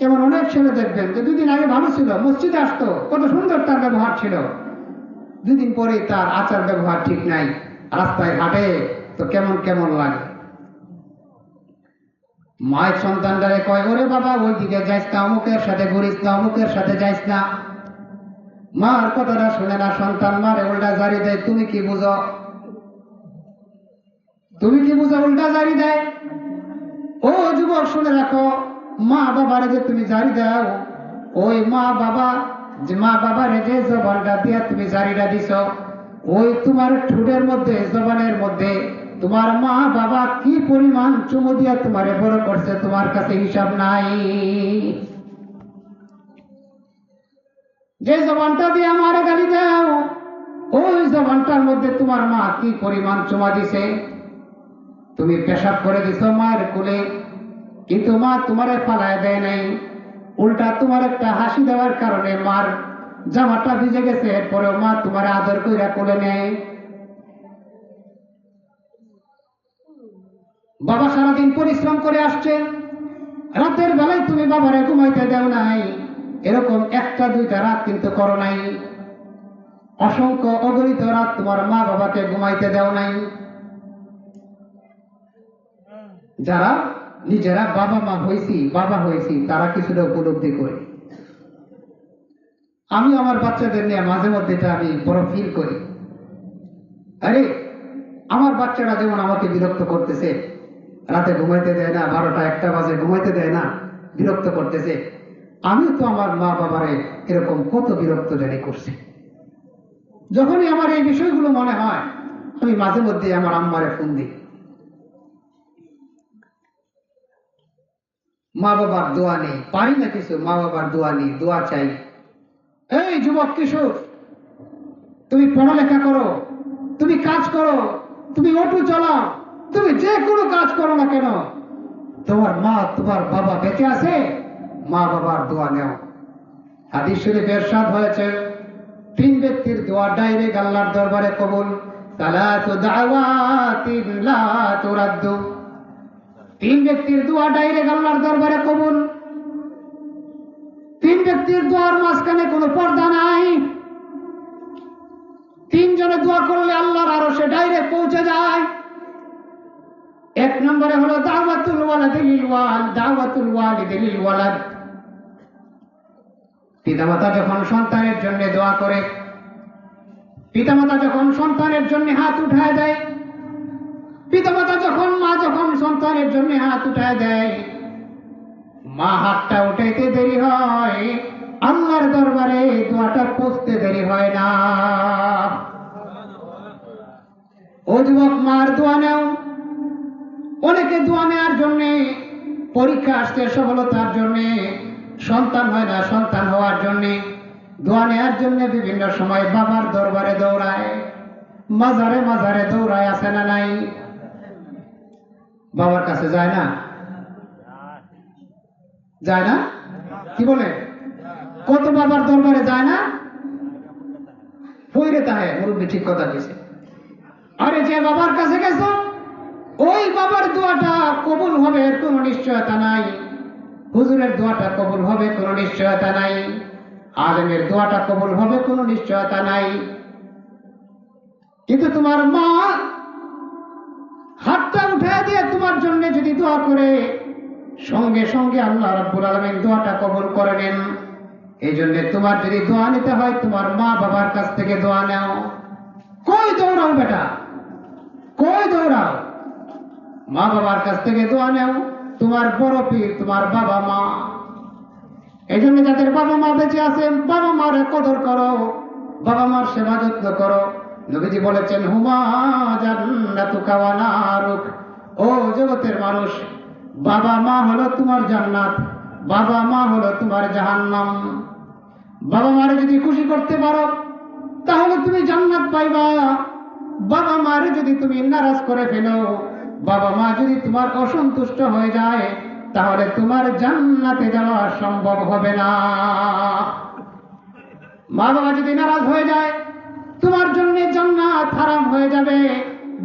এমন অনেক ছেলে দেখবেন যে 2 দিন আগে ভালো ছিল, মসজিদে আসতো, কত সুন্দর তার ব্যবহার ছিল, 2 দিন পরে তার আচার ব্যবহার ঠিক নাই, রাস্তায় হাঁটে তো কেমন কেমন লাগে। মায়ের সন্তানটারে কয়, ওরে বাবা ওই দিকে যাইস না, অমুকের সাথে ঘুরিস না, অমুকের সাথে যাইস না। মার কথাটা শুনে না, সন্তান মারে উল্টা জারি দেয়। তুমি কি বুঝো? উল্টা জারি দেয়। ও যুবক শুনে রাখো, মা বাবারে যে তুমি জারি দাও, ওই মা বাবারে যে জবানটা দিয়া তুমি জারিটা দিছ, ওই তোমার ঠোঁটের মধ্যে, জবানের মধ্যে তোমার মা বাবা কি পরিমাণ চুমু দিয়া তোমারে বড় করছে তোমার কাছে হিসাব নাই। যে জবানটা দিয়ে আমার গালি দাও, ওই জবানটার মধ্যে তোমার মা কি পরিমাণ চুমা দিছে। তুমি পেশাব করে দিছো মায়ের কোলে, কিন্তু মা তোমারে ফালায় দেয় নাই, উল্টা তোমার একটা হাসি দেওয়ার কারণে মার জামাটা ভিজে গেছে, এরপরেও মা তোমার আদর কইরা কোলে নেয়। বাবা সারাদিন পরিশ্রম করে আসছে, রাতের বেলায় তুমি বাবারে ঘুমাইতে দেও নাই, এরকম একটা দুইটা রাত কিন্তু করো নাই, অসংখ্য অগণিত রাত তোমার মা বাবাকে ঘুমাইতে দেও নাই। যারা নিজেরা বাবা মা হয়েছি, বাবা হয়েছি, তারা কিছুটা উপলব্ধি করে। আমি আমার বাচ্চাদের নিয়ে মাঝে মধ্যে এটা আমি বড় ফিল করি। আরে আমার বাচ্চারা যেমন আমাকে বিরক্ত করতেছে, রাতে ঘুমাইতে দেয় না, 12টা 1টা বাজে ঘুমাইতে দেয় না, বিরক্ত করতেছে, আমি তো আমার মা বাবারে এরকম কত বিরক্ত জানি করছি। যখনই আমার এই বিষয়গুলো মনে হয়, আমি মাঝে মধ্যে আমার আম্মারে ফোন দিই। মা বাবার দোয়া নেই, পারি না কিছু, মা বাবার দোয়া নেই, দোয়া চাই। এই যুবক কিশোর, তুমি পড়ালেখা করো, তুমি কাজ করো, তুমি অটো চালাও, তুমি যে কোনো কাজ করো না কেন, তোমার মা তোমার বাবা বেঁচে আছে, মা বাবার দোয়া নেও। হাদিস শরীফে ইরশাদ হয়েছে, 3 ব্যক্তির দোয়া ডাইরেক্ট আল্লাহর দরবারে কবুল। সালাতু দাওয়াতিন লা তুরাদ্দু, 3 ব্যক্তির দোয়া ডাইরেক্ট আল্লাহর দরবারে কবুল। 3 ব্যক্তির দোয়ার মাঝখানে কোনো পর্দা নাই। 3 জনে দোয়া করলে আল্লাহর আরশে ডাইরেক্ট পৌঁছে যায়। 1 নম্বরে হলো দাওয়াতুল ওয়ালাদি লিল ওয়াল, দাওয়াতুল ওয়ালিদি লিল ওয়ালাদ। পিতামাতা যখন সন্তানের জন্য দোয়া করে, পিতামাতা যখন সন্তানের জন্য হাত উঠায় দেয়, পিতামাতা যখন মা যখন সন্তানের জন্য হাত উঠায় দেয়, মা হাতটা উঠাইতে দেরি হয়, আল্লাহর দরবারে দোয়াটা পৌঁছতে দেরি হয় না। ও যুবক, মার দোয়া নেও। অনেকে দোয়া নেওয়ার জন্য পরীক্ষা আসছে, সফলতার জন্য, সন্তান হয় না, সন্তান হওয়ার জন্য দোয়া নেওয়ার জন্য বিভিন্ন সময় বাবার দরবারে দৌড়ায়, মাজারে মাজারে দৌড়ায়, আছে না নাই? বাবার কাছে যায় না? যায় না? কি বলে? কত বাবার দরবারে যায় না? পইরে তাহে মুরব্বী ঠিক কথা দিয়েছে। আরে যে বাবার কাছে গেছ, ওই বাবার দোয়াটা কবুল হবে এর কোনো নিশ্চয়তা নাই। হুজুরের দোয়াটা কবুল হবে কোনো নিশ্চয়তা নাই। আলেমের দোয়াটা কবুল হবে কোনো নিশ্চয়তা নাই। কিন্তু তোমার মা হাতটা উঠে দিয়ে তোমার জন্য যদি দোয়া করে, সঙ্গে সঙ্গে আল্লাহ রাব্বুল আলামিন দোয়াটা কবুল করে নেন। এই জন্য তোমার যদি দোয়া নিতে হয়, তোমার মা বাবার কাছ থেকে দোয়া নাও। কই দৌড়াও বেটা, কই দৌড়াও? মা বাবার কাছ থেকে দোয়া নাও। তোমার বড় পীর তোমার বাবা মা। এই জন্য যাদের বাবা মা বেঁচে আছেন, বাবা মার কদর করো, বাবা মার সেবা যত্ন করো। নবীজি বলেছেন, হুমা জান্নাতুকা ওয়া নারুক। ও জগতের মানুষ, বাবা মা হলো তোমার জান্নাত, বাবা মা হলো তোমার জাহান্নাম। বাবা মারে যদি খুশি করতে পারো, তাহলে তুমি জান্নাত পাইবা। বাবা মারে যদি তুমি নারাজ করে ফেলো, বাবা মা যদি তোমার অসন্তুষ্ট হয়ে যায়, তাহলে তোমার জান্নাতে যাওয়া সম্ভব হবে না। মা বাবা যদি নারাজ হয়ে যায়, তোমার জন্য জান্নাত হারাম হয়ে যাবে,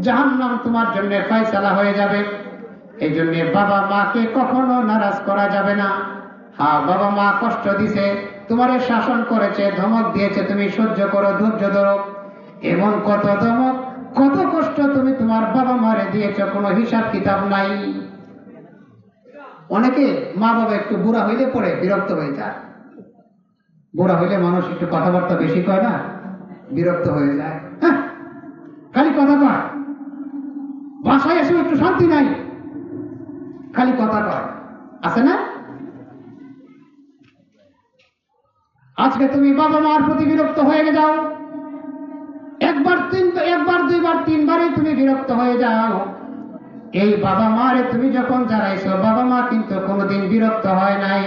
জাহান্নাম তোমার জন্য ফয়সালা হয়ে যাবে। এই জন্য বাবা মাকে কখনো নারাজ করা যাবে না। হ্যাঁ, বাবা মা কষ্ট দিছে, তোমারে শাসন করেছে, ধমক দিয়েছে, তুমি সহ্য করো, ধৈর্য ধরো। এমন কত ধমক, কত কষ্ট তুমি তোমার বাবা মারে দিয়েছ, কোনো হিসাব কিতাব নাই। অনেকে মা বাবা একটু বুড়া হইলে পরে বিরক্ত হয়ে যায়। বুড়া হইলে মানুষ একটু কথাবার্তা বেশি কয় না, বিরক্ত হয়ে যায়। হ্যাঁ, খালি কথা কয়, বাসায় এসে একটু শান্তি নাই, খালি কথা কয়, আছে না? আজকে তুমি বাবা মার প্রতি বিরক্ত হয়ে যাও, একবার দুইবার তিনবারই তুমি বিরক্ত হয়ে যাও। এই বাবা মারে তুমি যখন জানাইছো, বাবা মা কিন্তু কোনোদিন বিরক্ত হয় নাই।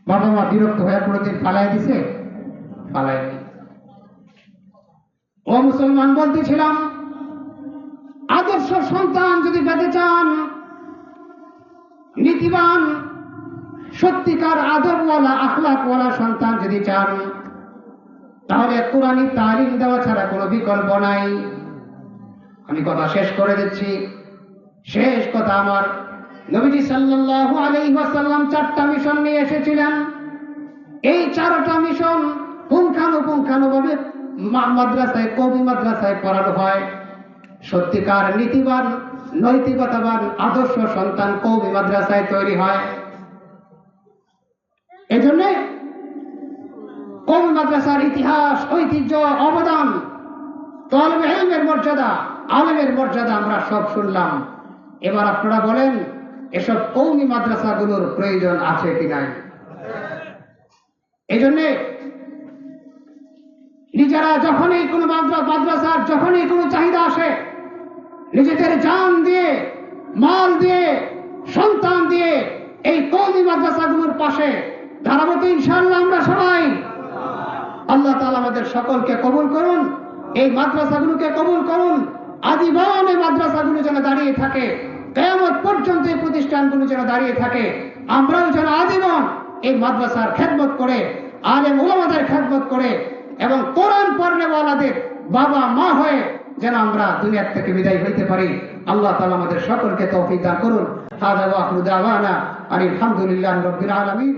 বাবা মা বিরক্ত হয়ে কোনোদিন পালাই দিছে? পালায়নি। ও মুসলমান, বলতেছিলাম, আদর্শ সন্তান যদি পেতে চান, নীতিবান সত্যিকার আদরওয়ালা আখলাকওয়ালা সন্তান যদি চান, তাহলে কোরআনী তালিম দেওয়া ছাড়া কোনো বিকল্প নাই। আমি কথা শেষ করে দিচ্ছি। শেষ কথা আমার, নবীজি সাল্লাল্লাহু আলাইহি ওয়াসাল্লাম 4টা মিশন নিয়ে এসেছিলেন। এই 4টা মিশন পুঙ্খানুপুঙ্খানুভাবে মাদ্রাসায়, কওমি মাদ্রাসায় পড়ানো হয়। সত্যিকার নীতিবান, নৈতিকতাবান, আদর্শ সন্তান কওমি মাদ্রাসায় তৈরি হয়। এজন্য কওমি মাদ্রাসার ইতিহাস, ঐতিহ্য, অবদান, তালিবে ইলমের মর্যাদা, আলেমের মর্যাদা আমরা সব শুনলাম। এবার আপনারা বলেন, এসব কওমি মাদ্রাসাগুলোর প্রয়োজন আছে কি নাই? এই জন্যে নিজেরা যখনই কোনো মাদ্রাসার যখনই কোনো চাহিদা আসে, নিজেদের জান দিয়ে, মাল দিয়ে, সন্তান দিয়ে এই কওমি মাদ্রাসাগুলোর পাশে দাঁড়াবো তো ইনশাআল্লাহ আমরা সবাই। আল্লাহ তাআলা আমাদের সকলকে কবুল করুন, এই মাদ্রাসাগুলোকে কবুল করুন। আজীবন এই মাদ্রাসাগুলো যেন দাঁড়িয়ে থাকে, কিয়ামত পর্যন্ত এই প্রতিষ্ঠানগুলো যেন দাঁড়িয়ে থাকে। আমরাও যেন আজীবন এই মাদ্রাসার খেদমত করে, আলেম উলামাদের খেদমত করে এবং কোরআন পড়নেওয়ালাদের বাবা মা হয়ে যেন আমরা দুনিয়া থেকে বিদায় হইতে পারি। আল্লাহ তাআলা আমাদের সকলকে তৌফিক দান করুন। হাযা ওয়া আখিরু দাওয়ানা আলহামদুলিল্লাহি রাব্বিল আলামিন।